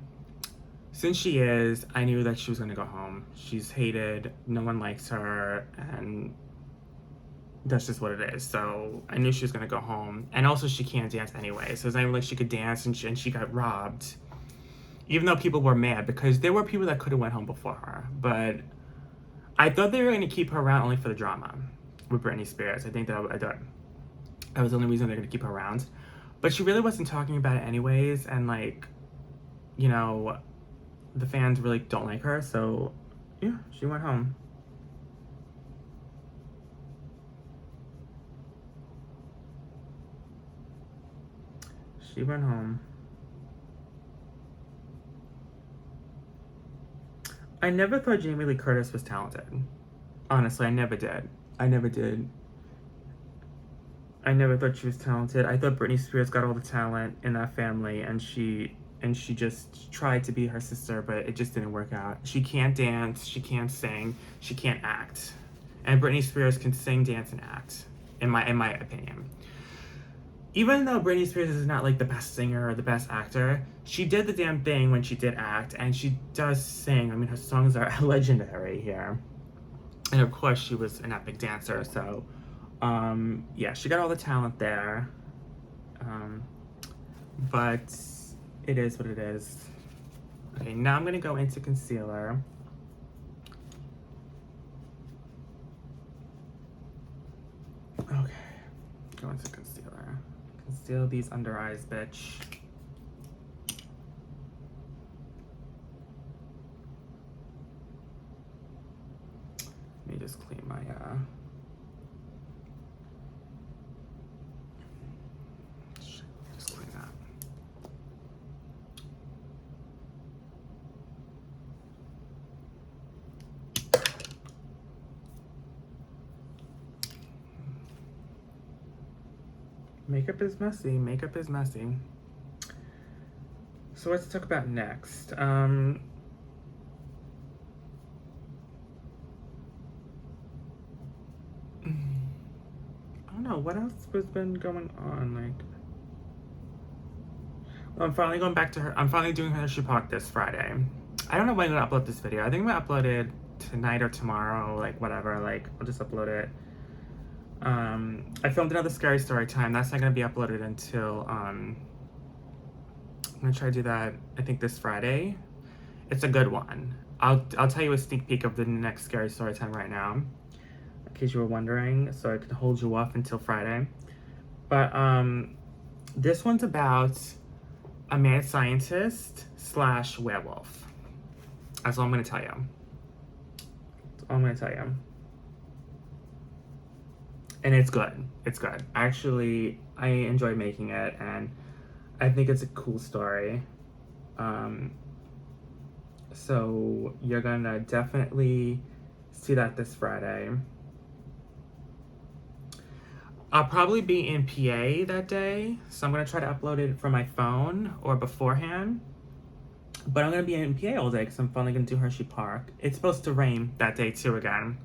since she is, I knew that she was gonna go home. She's hated. No one likes her, and that's just what it is. So I knew she was gonna go home, and also she can't dance anyway. So it's not even like she could dance, and she got robbed. Even though people were mad because there were people that could have went home before her, but I thought they were gonna keep her around only for the drama with Britney Spears. I thought that was the only reason they're gonna keep her around. But she really wasn't talking about it anyways, and like, you know, the fans really don't like her. So yeah, she went home. She went home. I never thought Jamie Lee Curtis was talented. Honestly, I never did. I never did. I never thought she was talented. I thought Britney Spears got all the talent in that family, and she just tried to be her sister, but it just didn't work out. She can't dance, she can't sing, she can't act. And Britney Spears can sing, dance, and act, in my opinion. Even though Britney Spears is not like the best singer or the best actor, she did the damn thing when she did act, and she does sing. I mean, her songs are legendary here. And of course, she was an epic dancer, so yeah, she got all the talent there. But it is what it is. Okay, now I'm gonna go into concealer. Okay, go into concealer. Conceal these under eyes, bitch. Let me just clean my just clean that. Makeup is messy. Makeup is messy. So let's talk about next. I don't know what else has been going on. Like, well, I'm finally going back to her. I'm finally doing her Park this Friday. I don't know when I'm gonna upload this video. I think I'm gonna upload it tonight or tomorrow. Like whatever. Like I'll just upload it. I filmed another scary story time. That's not gonna be uploaded until I'm gonna try to do that. I think this Friday. It's a good one. I'll tell you a sneak peek of the next scary story time right now, in case you were wondering, so I can hold you off until Friday. But this one's about a mad scientist / werewolf. That's all I'm gonna tell you. That's all I'm gonna tell you. And it's good. It's good. Actually, I enjoy making it, and I think it's a cool story. So you're gonna definitely see that this Friday. I'll probably be in PA that day, so I'm gonna try to upload it from my phone or beforehand. But I'm gonna be in PA all day because I'm finally gonna do Hershey Park. It's supposed to rain that day too again.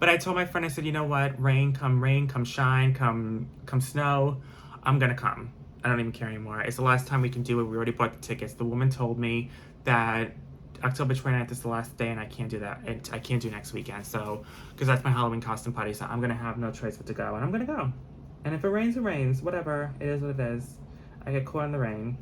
But I told my friend, I said, you know what? Rain, come shine, come snow, I'm gonna come. I don't even care anymore. It's the last time we can do it. We already bought the tickets. The woman told me that October 29th is the last day, and I can't do that. I can't do next weekend, so because that's my Halloween costume party, so I'm gonna have no choice but to go, and I'm gonna go. And if it rains, it rains. Whatever. It is what it is. I get caught in the rain.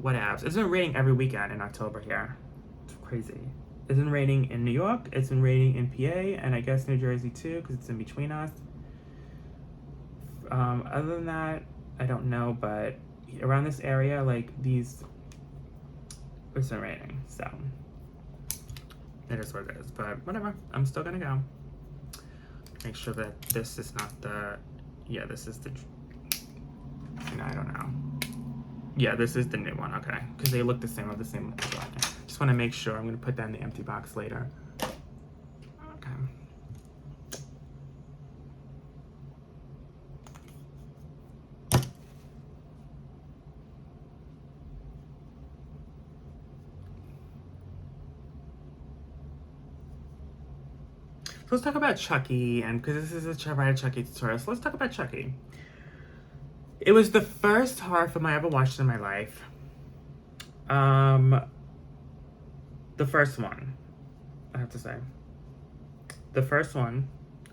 Whatevs. It's been raining every weekend in October here. It's crazy. It's been raining in New York. It's been raining in PA, and I guess New Jersey too, because it's in between us. Other than that, I don't know, but around this area, like these, it's been raining, so it is what it is. But whatever, I'm still gonna go. Make sure that this is not the, yeah, this is the, no, I don't know. Yeah, this is the new one, okay, because they look the same, are the same. Just want to make sure. I'm gonna put that in the empty box later. Okay. So let's talk about Chucky, and because this is a Chucky tutorial, so let's talk about Chucky. It was the first horror film I ever watched in my life. The first one, I have to say. The first one,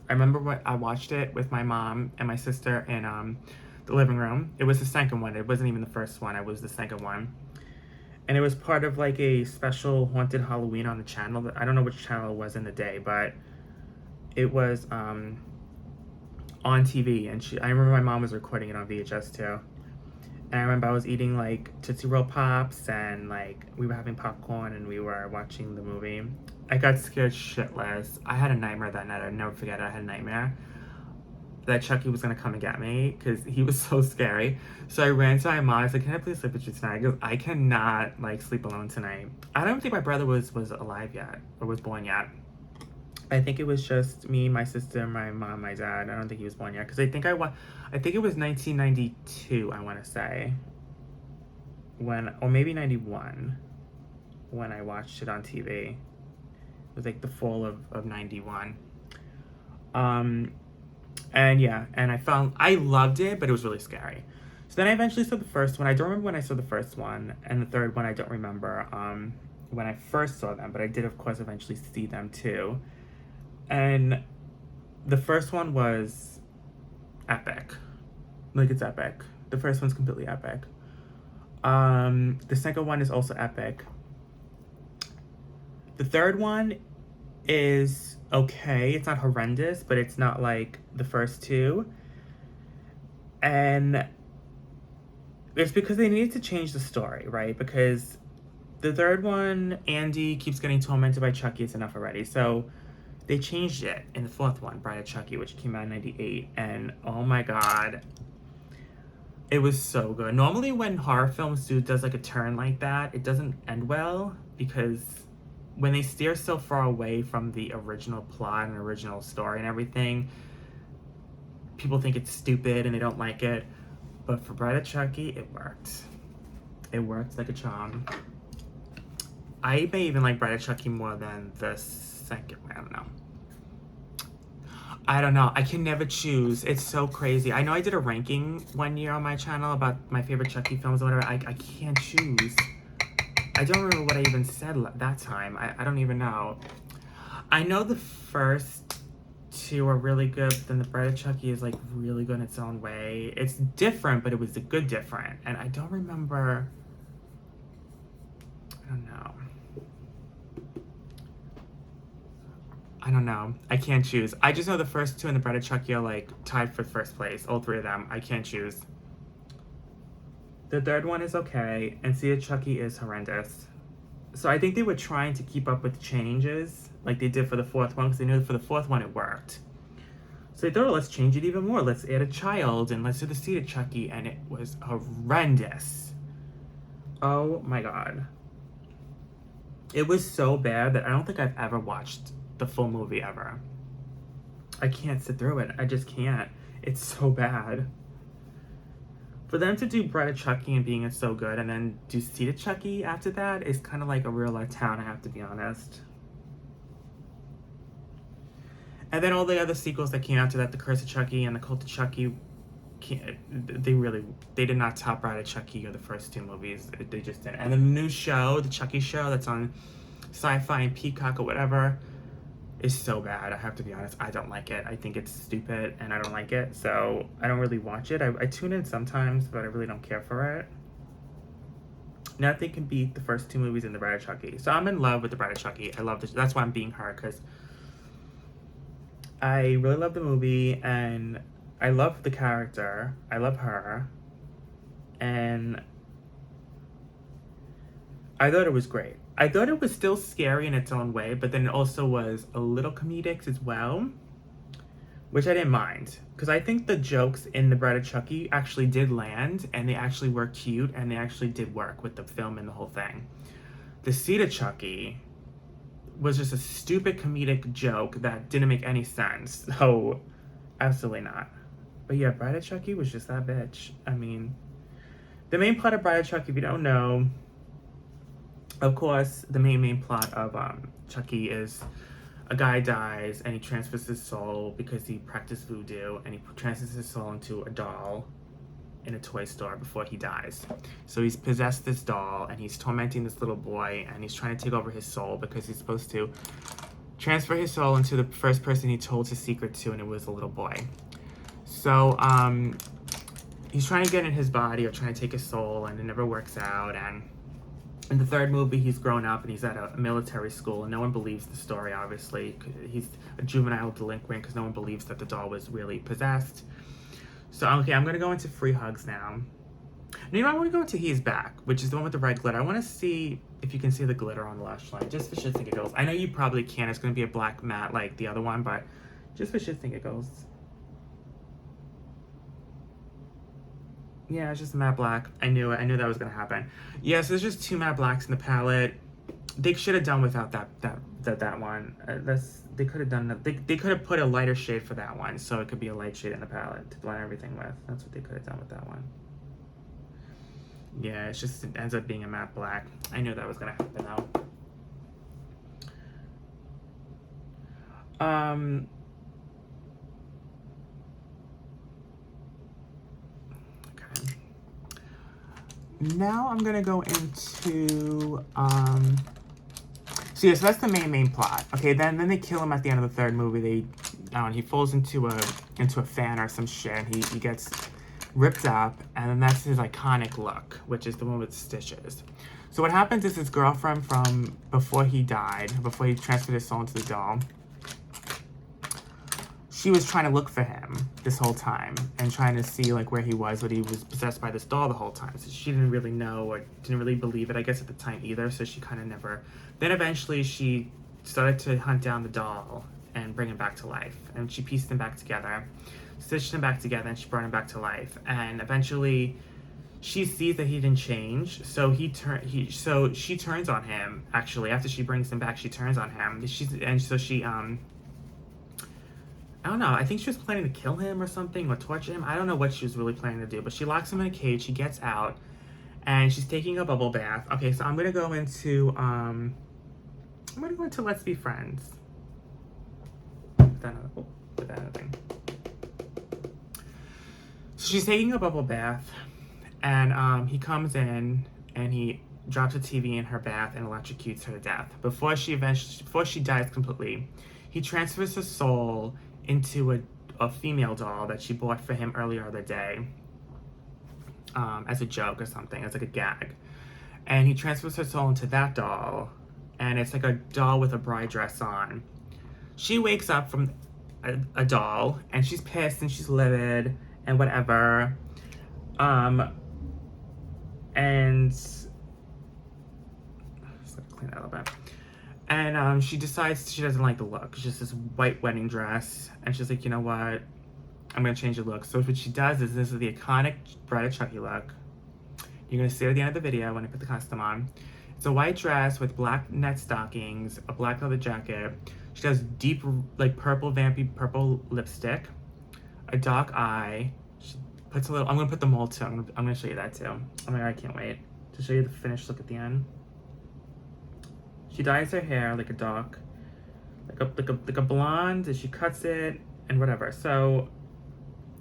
I remember when I watched it with my mom and my sister in the living room. It was the second one. It wasn't even the first one. It was the second one. And it was part of like a special Haunted Halloween on the channel. I don't know which channel it was in the day, but it was on TV. And I remember my mom was recording it on VHS too. And I remember I was eating like Tootsie Roll Pops, and like we were having popcorn and we were watching the movie. I got scared shitless. I had a nightmare that night. I'll never forget it. I had a nightmare that Chucky was gonna come and get me because he was so scary. So I ran to my mom. I said, "Can I please sleep with you tonight? Because I cannot like sleep alone tonight." I don't think my brother was alive yet or was born yet. I think it was just me, my sister, my mom, my dad. I don't think he was born yet because I think it was 1992. I want to say or maybe 91 when I watched it on TV. It was like the fall of 91. And yeah, and I loved it, but it was really scary. So then I eventually saw the first one. I don't remember when I saw the first one, and the third one I don't remember when I first saw them, but I did of course eventually see them too. And the first one was epic. Like, it's epic. The first one's completely epic. The second one is also epic. The third one is okay. It's not horrendous, but it's not like the first two. And it's because they needed to change the story, right? Because the third one, Andy keeps getting tormented by Chucky. It's enough already. So they changed it in the fourth one, Bride of Chucky, which came out in 98. And oh my God, it was so good. Normally when horror films does like a turn like that, it doesn't end well because when they steer so far away from the original plot and original story and everything, people think it's stupid and they don't like it. But for Bride of Chucky, it worked. It worked like a charm. I may even like Bride of Chucky more than the second one. I don't know. I can never choose. It's so crazy. I know I did a ranking one year on my channel about my favorite Chucky films or whatever. I can't choose. I don't remember what I even said that time. I don't even know. I know the first two are really good, but then the Bride of Chucky is like really good in its own way. It's different, but it was a good different. And I don't remember. I don't know. I can't choose. I just know the first two and the Bride of Chucky are like tied for first place. All three of them. I can't choose. The third one is okay, and Seed of Chucky is horrendous. So I think they were trying to keep up with the changes like they did for the fourth one because they knew that for the fourth one it worked. So they thought, oh, let's change it even more. Let's add a child and let's do the Seed of Chucky, and it was horrendous. Oh my God. It was so bad that I don't think I've ever watched the full movie ever. I can't sit through it. I just can't. It's so bad. For them to do Bride of Chucky and being so good and then do Seed of Chucky after that is kind of like a real letdown, I have to be honest. And then all the other sequels that came after that, The Curse of Chucky and The Cult of Chucky, they did not top Bride of Chucky or the first two movies. They just didn't. And then the new show, the Chucky show that's on Sci-Fi and Peacock or whatever, is so bad. I have to be honest. I don't like it. I think it's stupid and I don't like it. So I don't really watch it. I tune in sometimes, but I really don't care for it. Nothing can beat the first two movies in the Bride of Chucky. So I'm in love with the Bride of Chucky. I love this. That's why I'm being her, because I really love the movie and I love the character. I love her. And I thought it was great. I thought it was still scary in its own way, but then it also was a little comedic as well, which I didn't mind. Because I think the jokes in The Bride of Chucky actually did land, and they actually were cute, and they actually did work with the film and the whole thing. The Seed of Chucky was just a stupid comedic joke that didn't make any sense. So, absolutely not. But yeah, Bride of Chucky was just that bitch. I mean, the main plot of Bride of Chucky, if you don't know, of course, the main plot of Chucky is a guy dies and he transfers his soul because he practiced voodoo, and he transfers his soul into a doll in a toy store before he dies. So he's possessed this doll and he's tormenting this little boy, and he's trying to take over his soul because he's supposed to transfer his soul into the first person he told his secret to, and it was a little boy. So he's trying to get in his body or trying to take his soul, and it never works out. And in the third movie, he's grown up and he's at a military school, and no one believes the story, obviously. He's a juvenile delinquent because no one believes that the doll was really possessed. So, okay, I'm going to go into Free Hugs now. You know, I want to go into He's Back, which is the one with the red glitter. I want to see if you can see the glitter on the lash line, just for shits and giggles. I know you probably can't. It's going to be a black matte like the other one, but just for shits and giggles. Yeah, it's just matte black. I knew it. I knew that was gonna happen. Yeah, so there's just 2 matte blacks in the palette. They should have done without that one. They could have done that. They could have put a lighter shade for that one, so it could be a light shade in the palette to blend everything with. That's what they could have done with that one. Yeah, it ends up being a matte black. I knew that was gonna happen though. Okay. Now I'm gonna go into so yes, that's the main plot. Okay, then they kill him at the end of the 3rd movie. He falls into a fan or some shit. And he gets ripped up, and then that's his iconic look, which is the one with stitches. So what happens is his girlfriend from before he died, before he transferred his soul into the doll, she was trying to look for him this whole time and trying to see where he was, but he was possessed by this doll the whole time. So she didn't really know or didn't really believe it, I guess, at the time either. So she kind of never. Then eventually she started to hunt down the doll and bring him back to life. And she pieced him back together, stitched him back together, and she brought him back to life. And eventually she sees that he didn't change. So so she turns on him. Actually, after she brings him back, she turns on him. I don't know, I think she was planning to kill him or something, or torture him. I don't know what she was really planning to do, but she locks him in a cage, she gets out, and she's taking a bubble bath. Okay, so I'm gonna go into Let's Be Friends. Put that in the thing. So she's taking a bubble bath, and he comes in, and he drops a TV in her bath and electrocutes her to death. Before she dies completely, he transfers her soul into a female doll that she bought for him earlier the day, as a joke or something, as a gag. And he transfers her soul into that doll, and it's a doll with a bride dress on. She wakes up from a doll, and she's pissed and she's livid and whatever. And just clean that a little bit. And she decides she doesn't like the look. It's just this white wedding dress. And she's like, you know what? I'm going to change the look. So what she does is, this is the iconic Bride of Chucky look. You're going to see it at the end of the video when I put the costume on. It's a white dress with black net stockings, a black leather jacket. She does deep, purple, vampy purple lipstick, a dark eye. She puts a little, I'm going to put the mold too. I'm going to show you that too. Oh my God, I can't wait to show you the finished look at the end. She dyes her hair like a dark, like a blonde, and she cuts it and whatever. So,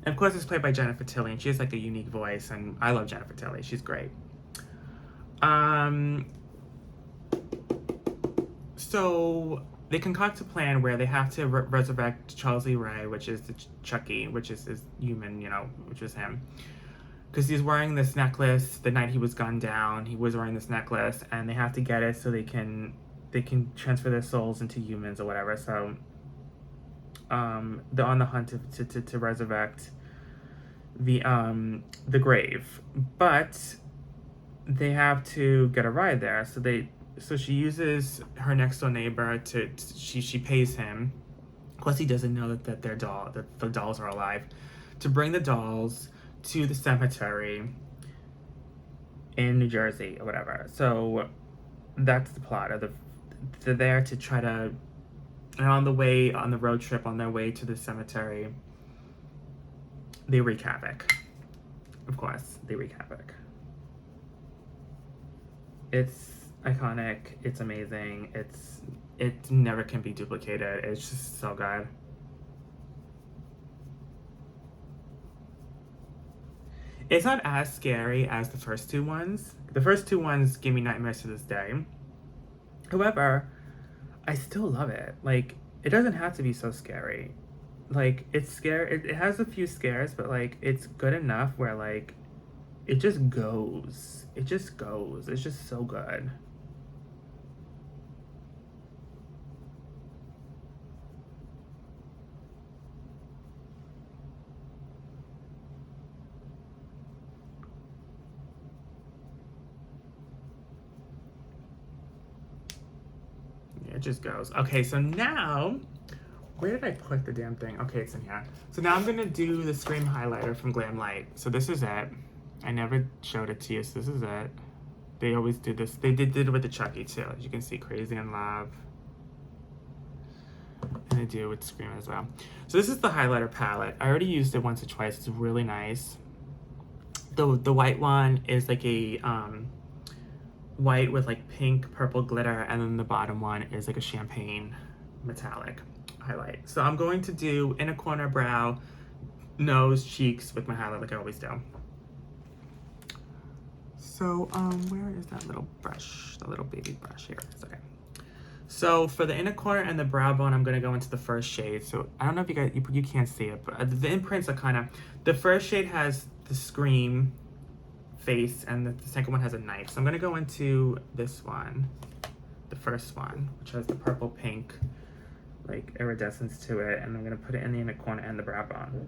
and of course, it's played by Jennifer Tilly, and she has a unique voice, and I love Jennifer Tilly. She's great. So they concoct a plan where they have to resurrect Charles Lee Ray, which is the Chucky, which is his human, which was him. Because he's wearing this necklace the night he was gunned down. He was wearing this necklace, and they have to get it so they can transfer their souls into humans or whatever. So they're on the hunt to resurrect the grave, but they have to get a ride there. So she uses her next door neighbor she pays him. Of course, he doesn't know that the dolls are alive, to bring the dolls to the cemetery in New Jersey or whatever. So that's the plot. They're there to try to, and on the road trip, on their way to the cemetery, they wreak havoc. Of course, they wreak havoc. It's iconic. It's amazing. It never can be duplicated. It's just so good. It's not as scary as the first 2 ones. The first 2 ones give me nightmares to this day. However, I still love it. It doesn't have to be so scary. It's scary. It has a few scares, but it's good enough where it just goes. It just goes. It's just so good. It just goes. Okay, so now, where did I put the damn thing? Okay, it's in here. So now I'm gonna do the Scream highlighter from Glam Light. So this is it. I never showed it to you, so this is it. They always do this. They did it with the Chucky too. As you can see, Crazy in Love. And they do it with Scream as well. So this is the highlighter palette. I already used it once or twice. It's really nice. The white one is like a white with like pink, purple glitter, and then the bottom one is like a champagne metallic highlight. So I'm going to do inner corner, brow, nose, cheeks with my highlight like I always do. So where is that little brush? The little baby brush here. It's okay. So for the inner corner and the brow bone, I'm gonna go into the first shade. So I don't know if you guys, you can't see it, but the imprints are kind of, the first shade has the Scream face and the second one has a knife. So I'm gonna go into this one, the first one, which has the purple pink, like iridescence to it. And I'm gonna put it in the inner corner and the brow bone.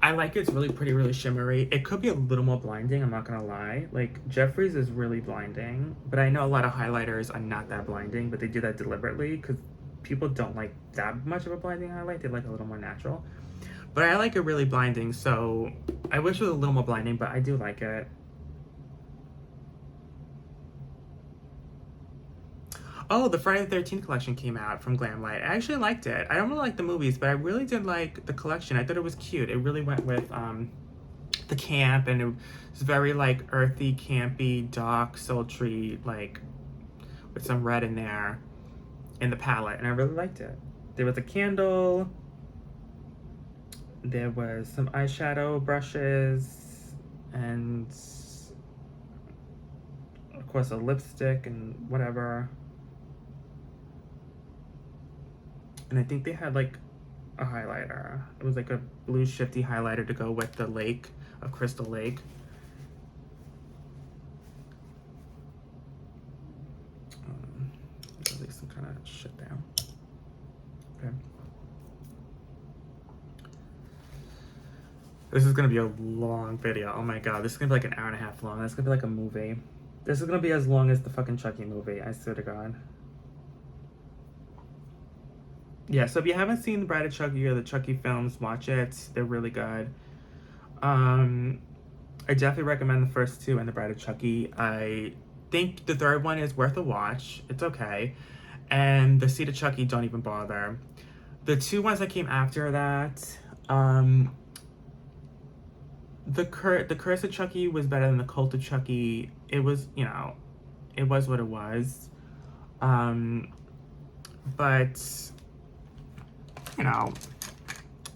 I like it. It's really pretty, really shimmery. It could be a little more blinding, I'm not gonna lie. Like, Jeffree's is really blinding, but I know a lot of highlighters are not that blinding, but they do that deliberately because people don't like that much of a blinding highlight. They like a little more natural. But I like it really blinding, so I wish it was a little more blinding, but I do like it. Oh, the Friday the 13th collection came out from Glamlight. I actually liked it. I don't really like the movies, but I really did like the collection. I thought it was cute. It really went with the camp, and it was very like earthy, campy, dark, sultry, like with some red in there in the palette, and I really liked it. There was a candle. There was some eyeshadow brushes, and of course a lipstick and whatever. And I think they had like a highlighter. It was like a blue shifty highlighter to go with the lake of Crystal Lake. At least some kind of shit there. Okay. This is gonna be a long video. Oh my god, this is gonna be like an hour and a half long. This is gonna be like a movie. This is gonna be as long as the fucking Chucky movie, I swear to god. Yeah, so if you haven't seen The Bride of Chucky or the Chucky films, watch it. They're really good. I definitely recommend the first two and The Bride of Chucky. I think the third one is worth a watch. It's okay. And The Seed of Chucky, don't even bother. The two ones that came after that, the Curse of Chucky was better than The Cult of Chucky. It was, you know, it was what it was. But you know,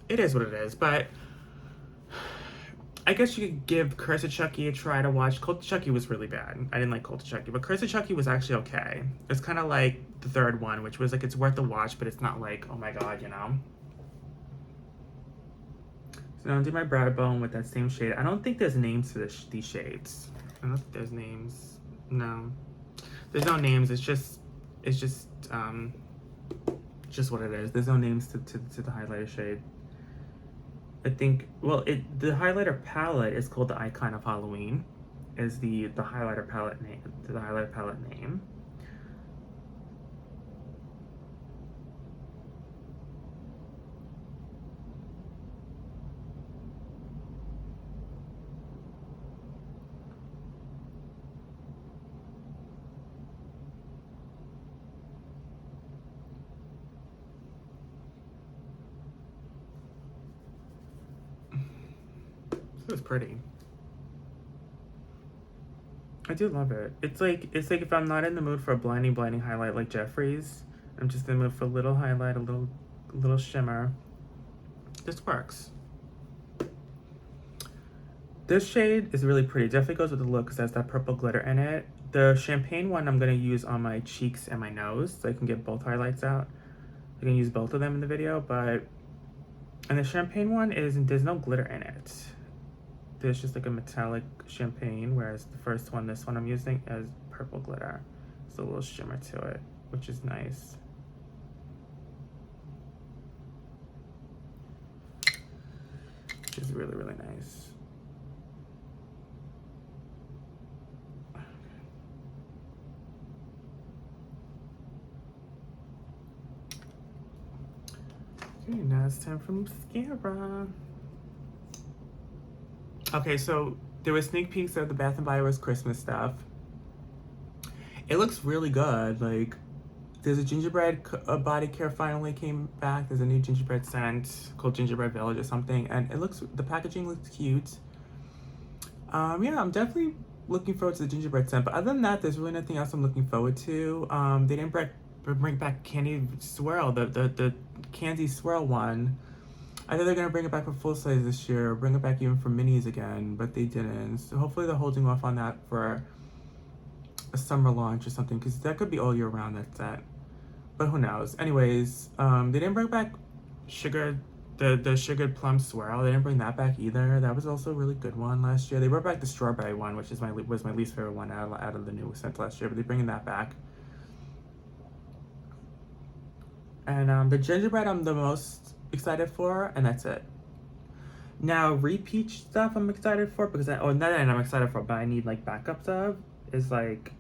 it is what it is. But I guess you could give Curse of Chucky a try to watch. Cult of Chucky was really bad. I didn't like Cult of Chucky, but Curse of Chucky was actually okay. It's kind of like the third one, which was like, it's worth the watch, but it's not like, oh my god, you know? So now I'll do my brow bone with that same shade. I don't think there's names for these shades. I don't think there's names. No. There's no names. It's just what it is. There's no names to the highlighter shade. I think, well, the highlighter palette is called the Icon of Halloween, is the highlighter palette name. The highlighter palette name. It was pretty. I do love it. It's like if I'm not in the mood for a blinding highlight like Jeffree's, I'm just in the mood for a little highlight, a little shimmer. This works. This shade is really pretty. Definitely goes with the look because it has that purple glitter in it. The champagne one I'm gonna use on my cheeks and my nose so I can get both highlights out. I can use both of them in the video, and the champagne one there's no glitter in it. There's just like a metallic champagne, whereas the first one, this one I'm using, has purple glitter. It's a little shimmer to it, which is nice. Which is really, really nice. Okay, now it's time for mascara. Okay, so there were sneak peeks of the Bath and Body Works Christmas stuff. It looks really good. Like, there's a gingerbread body care finally came back. There's a new gingerbread scent called Gingerbread Village or something, and the packaging looks cute. Yeah, I'm definitely looking forward to the gingerbread scent. But other than that, there's really nothing else I'm looking forward to. They didn't bring back Candy Swirl, the Candy Swirl one. I thought they're gonna bring it back for full size this year, or bring it back even for minis again, but they didn't. So hopefully they're holding off on that for a summer launch or something, because that could be all year round. That, but who knows? Anyways, they didn't bring back sugar, the sugared plum swirl. They didn't bring that back either. That was also a really good one last year. They brought back the strawberry one, which is was my least favorite one out of the new scent last year. But they're bringing that back. And the gingerbread I'm the most excited for, and that's it. Now, repeat stuff I'm excited for because I'm excited for, but I need like backups of is like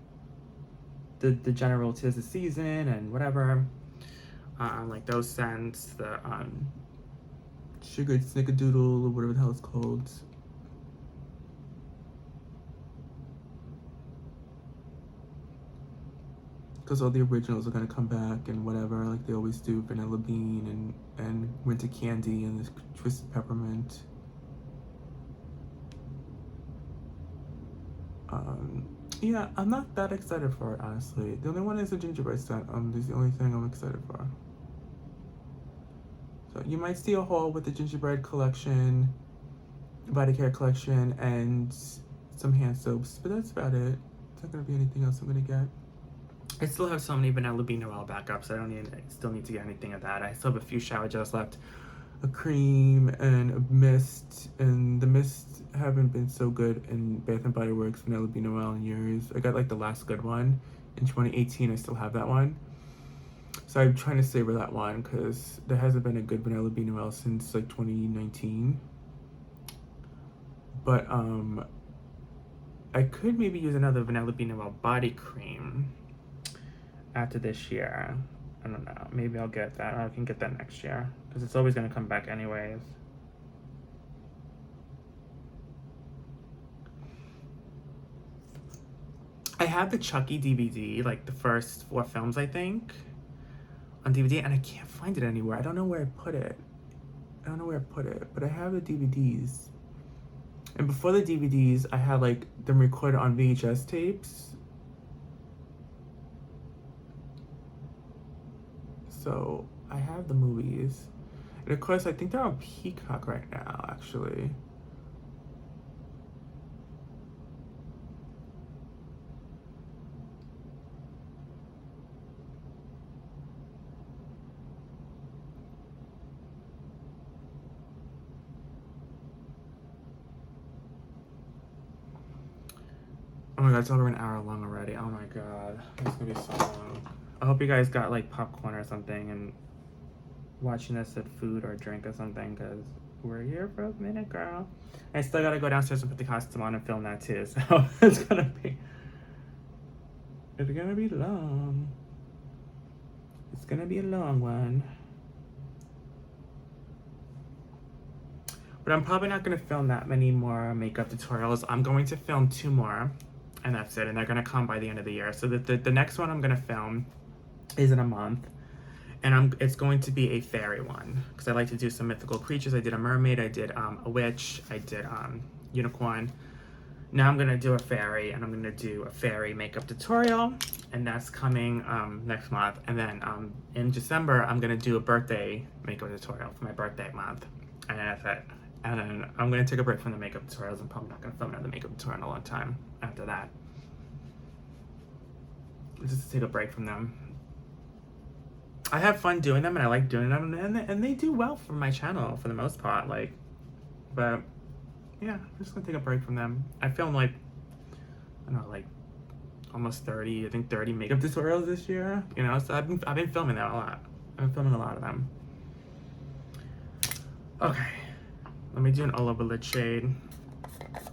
the general tis the season and whatever. Like those scents, the sugared snickerdoodle or whatever the hell it's called. Because all the originals are gonna come back and whatever, like they always do. Vanilla bean and winter candy and this twisted peppermint. Yeah, I'm not that excited for it, honestly. The only one is the gingerbread scent. This is the only thing I'm excited for. So you might see a haul with the gingerbread collection, body care collection, and some hand soaps, but that's about it. It's not gonna be anything else I'm gonna get. I still have so many Vanilla Bean Noel backups. I still need to get anything of that. I still have a few shower gels left, a cream and a mist, and the mist haven't been so good in Bath and Body Works Vanilla Bean Noel in years. I got like the last good one in 2018. I still have that one, so I'm trying to savor that one because there hasn't been a good Vanilla Bean Noel since like 2019. But I could maybe use another Vanilla Bean Noel body cream after this year. I don't know. Maybe I'll get that. I can get that next year because it's always gonna come back anyways. I have the Chucky DVD, like the first 4 films, I think, on DVD, and I can't find it anywhere. I don't know where I put it. But I have the DVDs. And before the DVDs, I had like them recorded on VHS tapes. So I have the movies. And of course, I think they're on Peacock right now, actually. Oh my god, it's over an hour long already. Oh my god, it's gonna be so long. I hope you guys got like popcorn or something and watching this at food or drink or something, because we're here for a minute, girl. I still gotta go downstairs and put the costume on and film that too, so it's gonna be long. It's gonna be a long one. But I'm probably not gonna film that many more makeup tutorials. I'm going to film 2 more, and that's it. And they're gonna come by the end of the year. So the next one I'm gonna film is in a month, and it's going to be a fairy one because I like to do some mythical creatures. I did a mermaid, I did a witch, I did unicorn. Now I'm gonna do a fairy, and I'm gonna do a fairy makeup tutorial, and that's coming next month. And then in December I'm gonna do a birthday makeup tutorial for my birthday month, and that's it. And then I'm gonna take a break from the makeup tutorials. I'm probably not gonna film another makeup tutorial in a long time after that. Just to take a break from them. I have fun doing them, and I like doing them, and they do well for my channel for the most part. Like, but yeah, I'm just gonna take a break from them. I filmed like, I don't know, like almost 30, I think 30 makeup tutorials this year. You know, so I've been filming that a lot. I've been filming a lot of them. Okay. Let me do an all over lid shade.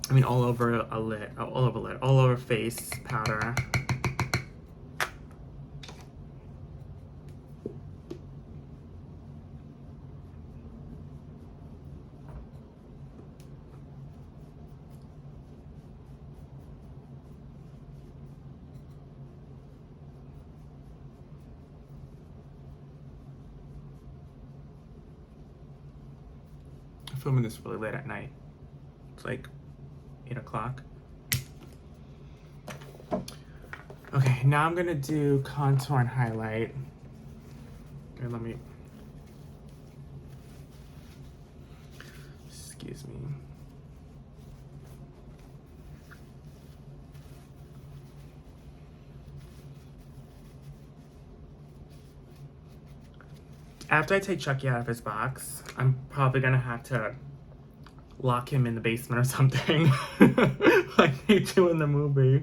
I mean, all over face powder. filming this really late at night. It's like 8 o'clock. Okay, now I'm gonna do contour and highlight. Okay, let me, excuse me. After I take Chucky out of his box, I'm probably gonna have to lock him in the basement or something, like they do in the movie.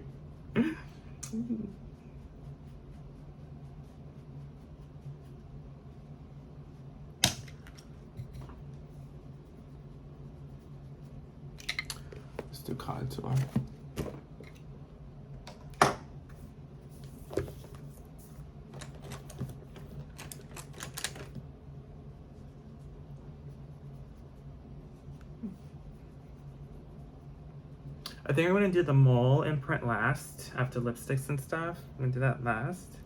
Let's do contour. I think I'm gonna do the mole imprint last, after lipsticks and stuff. I'm gonna do that last.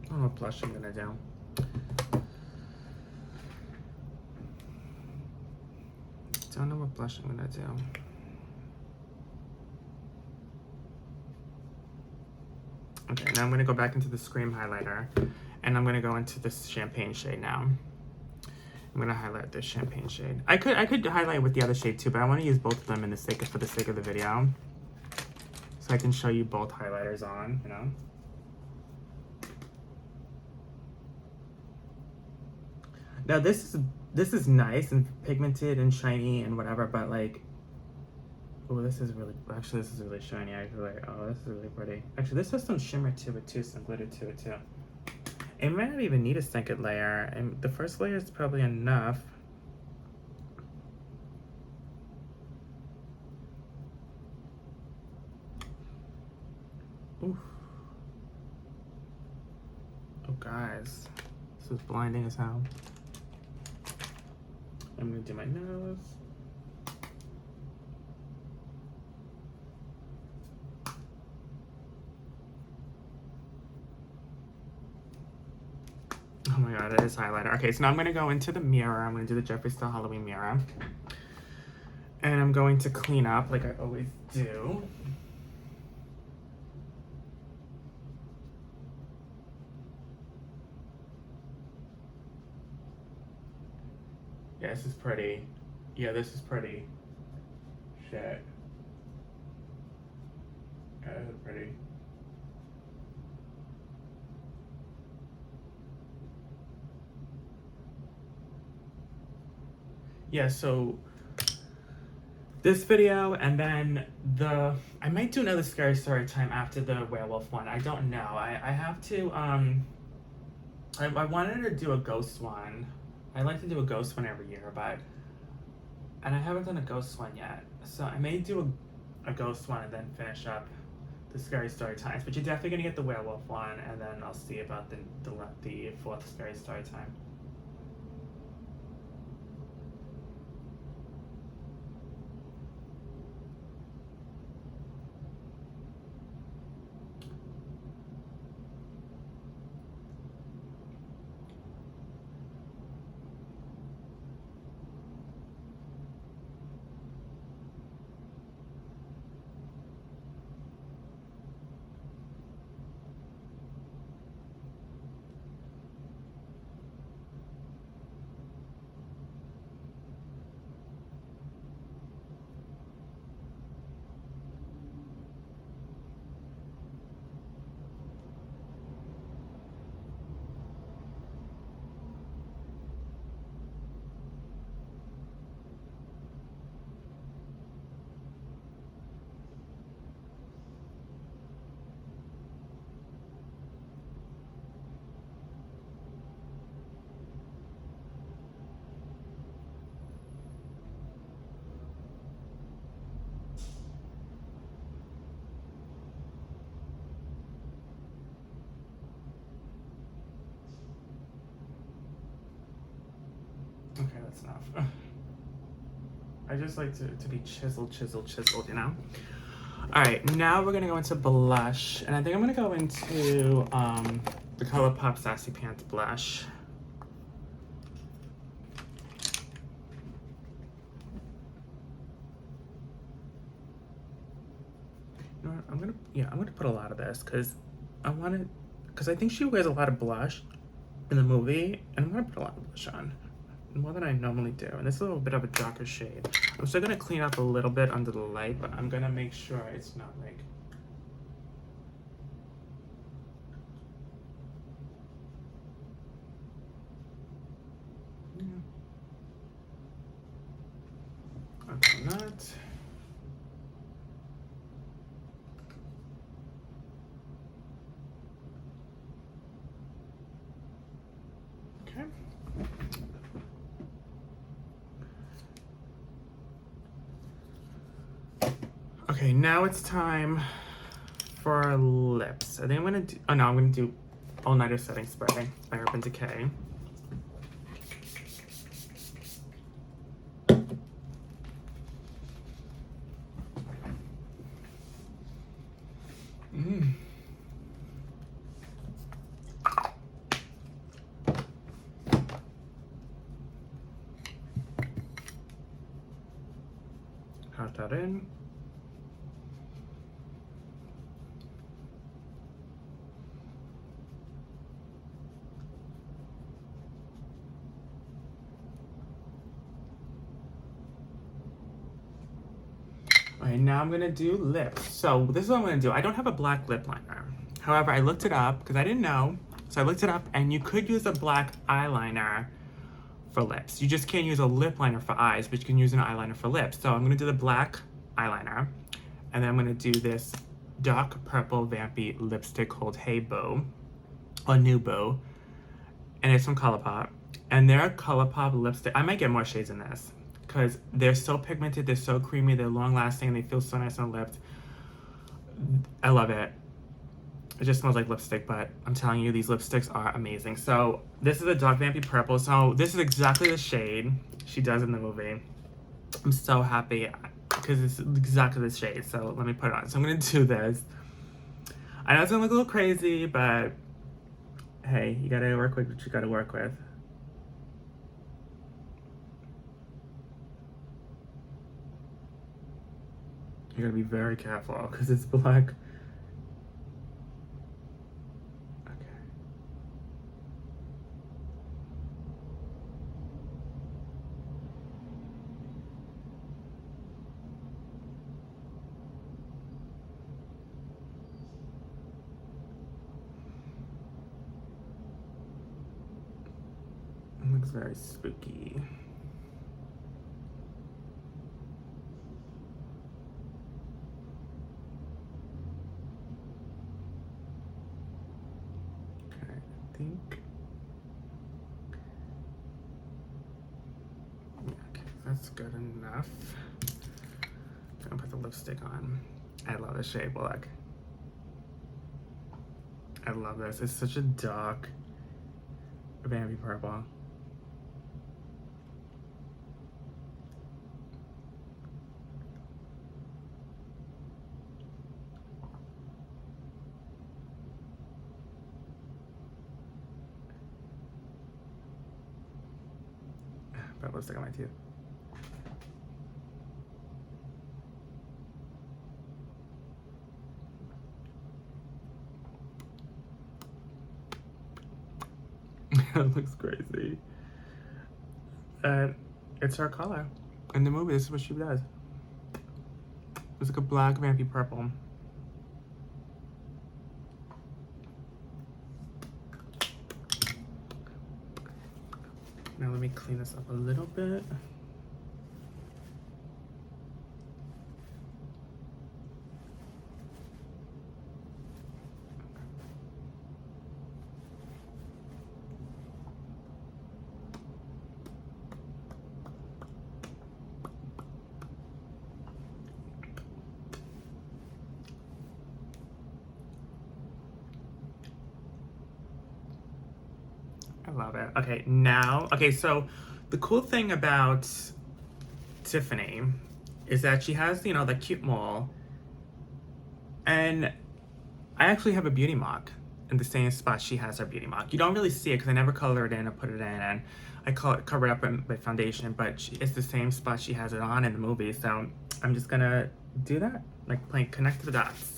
I don't know what blush I'm gonna do. Don't know what blush I'm gonna do. Okay, now I'm gonna go back into the Scream highlighter, and I'm gonna go into this champagne shade now. I'm gonna highlight this champagne shade. I could highlight with the other shade too, but I want to use both of them for the sake of the video, so I can show you both highlighters on. You know. Now this is nice and pigmented and shiny and whatever, but like, oh, this is really shiny actually. Oh, this is really pretty. Actually, this has some shimmer to it too, some glitter to it too. It might not even need a second layer, and the first layer is probably enough. Oof. Oh guys, this is blinding as hell. I'm gonna do my nose. Oh my god, it is highlighter. Okay, so now I'm gonna go into the mirror. I'm gonna do the Jeffree Star Halloween mirror. And I'm going to clean up like I always do. Yeah, this is pretty. Yeah, this is pretty. Shit. Yeah, this is pretty. Yeah, so this video, and then I might do another scary story time after the werewolf one. I don't know. I have to, I wanted to do a ghost one. I like to do a ghost one every year, and I haven't done a ghost one yet. So I may do a ghost one and then finish up the scary story times. But you're definitely gonna get the werewolf one, and then I'll see about the fourth scary story time. that's enough. I just like to be chiseled, you know? All right, now we're gonna go into blush, and I think I'm gonna go into the ColourPop Sassy Pants blush. You know what? I'm gonna put a lot of this because I think she wears a lot of blush in the movie, and I'm gonna put a lot of blush on, more than I normally do. And this is a little bit of a darker shade. I'm still gonna clean up a little bit under the light, but I'm gonna make sure it's not like. Okay, not. Okay. Okay, now it's time for lips. I think I'm gonna do. Oh no, I'm gonna do All Nighter Setting Spray by Urban Decay. Pat that in. Okay, now I'm gonna do lips. So this is what I'm gonna do. I don't have a black lip liner. However, I looked it up because I didn't know. So I looked it up, and you could use a black eyeliner for lips. You just can't use a lip liner for eyes, but you can use an eyeliner for lips. So I'm gonna do the black eyeliner, and then I'm gonna do this dark purple vampy lipstick called Hey Boo, or New Boo, and it's from ColourPop. And their ColourPop lipstick, I might get more shades in this, because they're so pigmented, they're so creamy, they're long lasting, and they feel so nice on the lips. I love it. It just smells like lipstick, but I'm telling you, these lipsticks are amazing. So this is a dark vampy purple. So this is exactly the shade she does in the movie. I'm so happy because it's exactly the shade. So let me put it on. So I'm gonna do this. I know it's gonna look a little crazy, but hey, you gotta work with what you gotta work with. You gotta be very careful because it's black. Looks very spooky. Okay, I think. Yeah, okay, that's good enough. I'm gonna put the lipstick on. I love the shade black. I love this. It's such a dark, vampy purple. Put lipstick on my teeth. It looks crazy. And it's her color. In the movie, this is what she does. It's like a black vampy purple. Now let me clean this up a little bit. I love it. Okay, now, so The cool thing about Tiffany is that she has, you know, the cute mole. And I actually have a beauty mark in the same spot she has her beauty mark. You don't really see it because I never color it in or put it in, and I cover it up with foundation, but it's the same spot she has it on in the movie. So I'm just gonna do that, like connect the dots.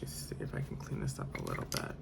Let's see if I can clean this up a little bit.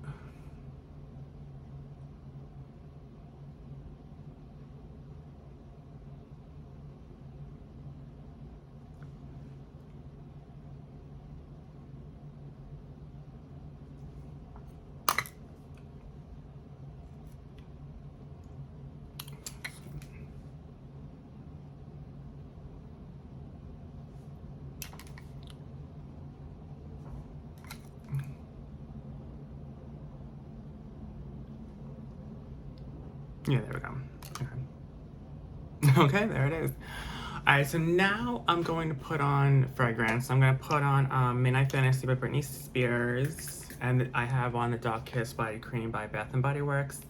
Yeah, there we go. Okay. Okay, there it is. All right, so now I'm going to put on fragrance. I'm going to put on Midnight Fantasy by Britney Spears. And I have on the Dog Kiss Body Cream by Bath & Body Works.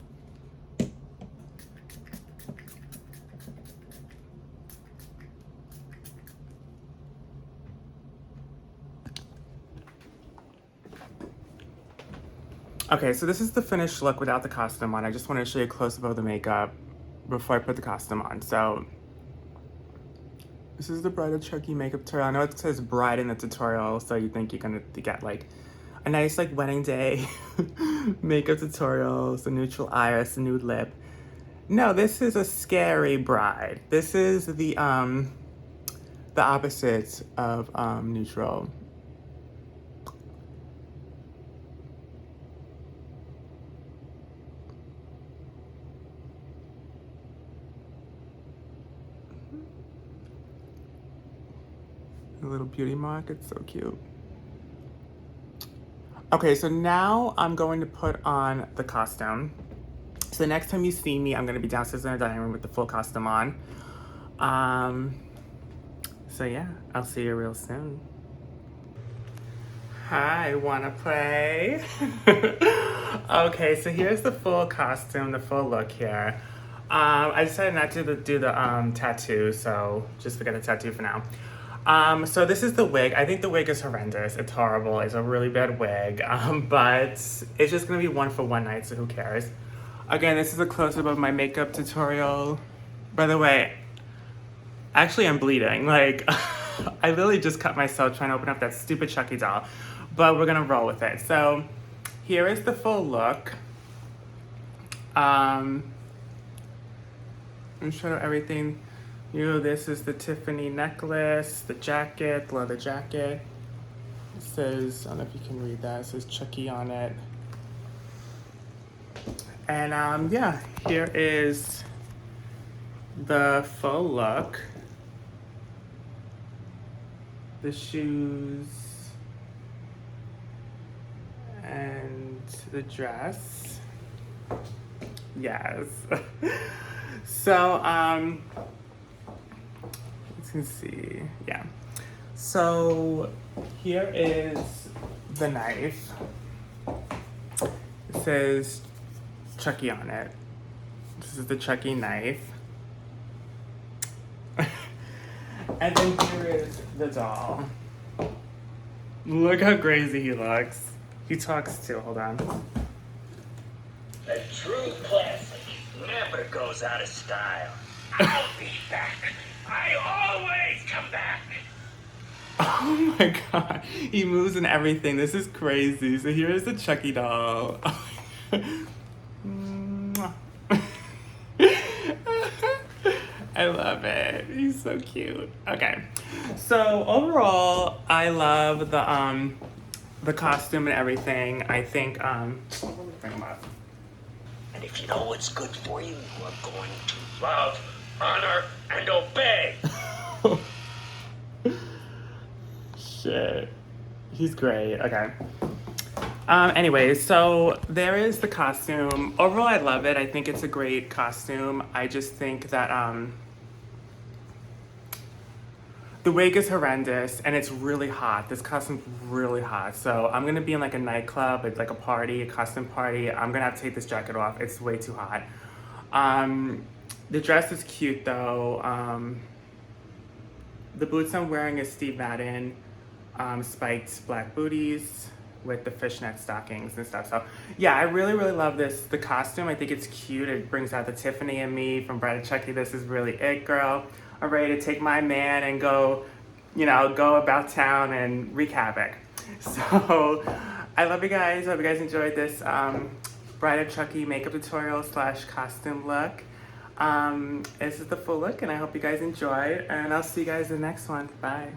Okay, so this is the finished look without the costume on. I just want to show you a close-up of the makeup before I put the costume on. So this is the bridal Chucky makeup tutorial. I know it says bride in the tutorial, so you think you're gonna get like a nice like wedding day makeup tutorial, so neutral iris, a nude lip. No, this is a scary bride. This is the opposite of neutral. A little beauty mark, it's so cute. Okay, so now I'm going to put on the costume. So the next time you see me, I'm gonna be downstairs in the dining room with the full costume on. So yeah, I'll see you real soon. Hi, wanna play? Okay, so here's the full costume, the full look here. I decided not to do the tattoo, so just forget the tattoo for now. So this is the wig. I think the wig is horrendous. It's horrible. It's a really bad wig, but it's just gonna be one for one night, so who cares? Again, this is a close-up of my makeup tutorial. By the way, actually I'm bleeding. Like, I literally just cut myself trying to open up that stupid Chucky doll, but we're gonna roll with it. So here is the full look. I'm showing everything. This is the Tiffany necklace, the jacket, the leather jacket. It says, I don't know if you can read that, it says Chucky on it. And yeah, here is the full look. The shoes and the dress. Yes. So, let's see, yeah. So here is the knife. It says Chucky on it. This is the Chucky knife. And then here is the doll. Look how crazy he looks. He talks too, hold on. A true classic never goes out of style. I'll be back. I always come back. Oh my god. He moves and everything. This is crazy. So here is the Chucky doll. I love it. He's so cute. Okay. So overall, I love the costume and everything. I think let me bring him up. And if you know what's good for you, you are going to love, honor, and obey. Shit. He's great. Okay. Anyway, so there is the costume. Overall, I love it. I think it's a great costume. I just think that the wig is horrendous and it's really hot. This costume's really hot. So I'm gonna be in like a nightclub, it's like a party, a costume party. I'm gonna have to take this jacket off. It's way too hot. The dress is cute though. The boots I'm wearing is Steve Madden spiked black booties with the fishnet stockings and stuff. So yeah, I really, really love this. The costume, I think it's cute. It brings out the Tiffany in me from Bride of Chucky. This is really it, girl. I'm ready to take my man and go, you know, go about town and wreak havoc. So I love you guys. I hope you guys enjoyed this Bride of Chucky makeup tutorial / costume look. This is the full look and I hope you guys enjoyed and I'll see you guys in the next one. Bye.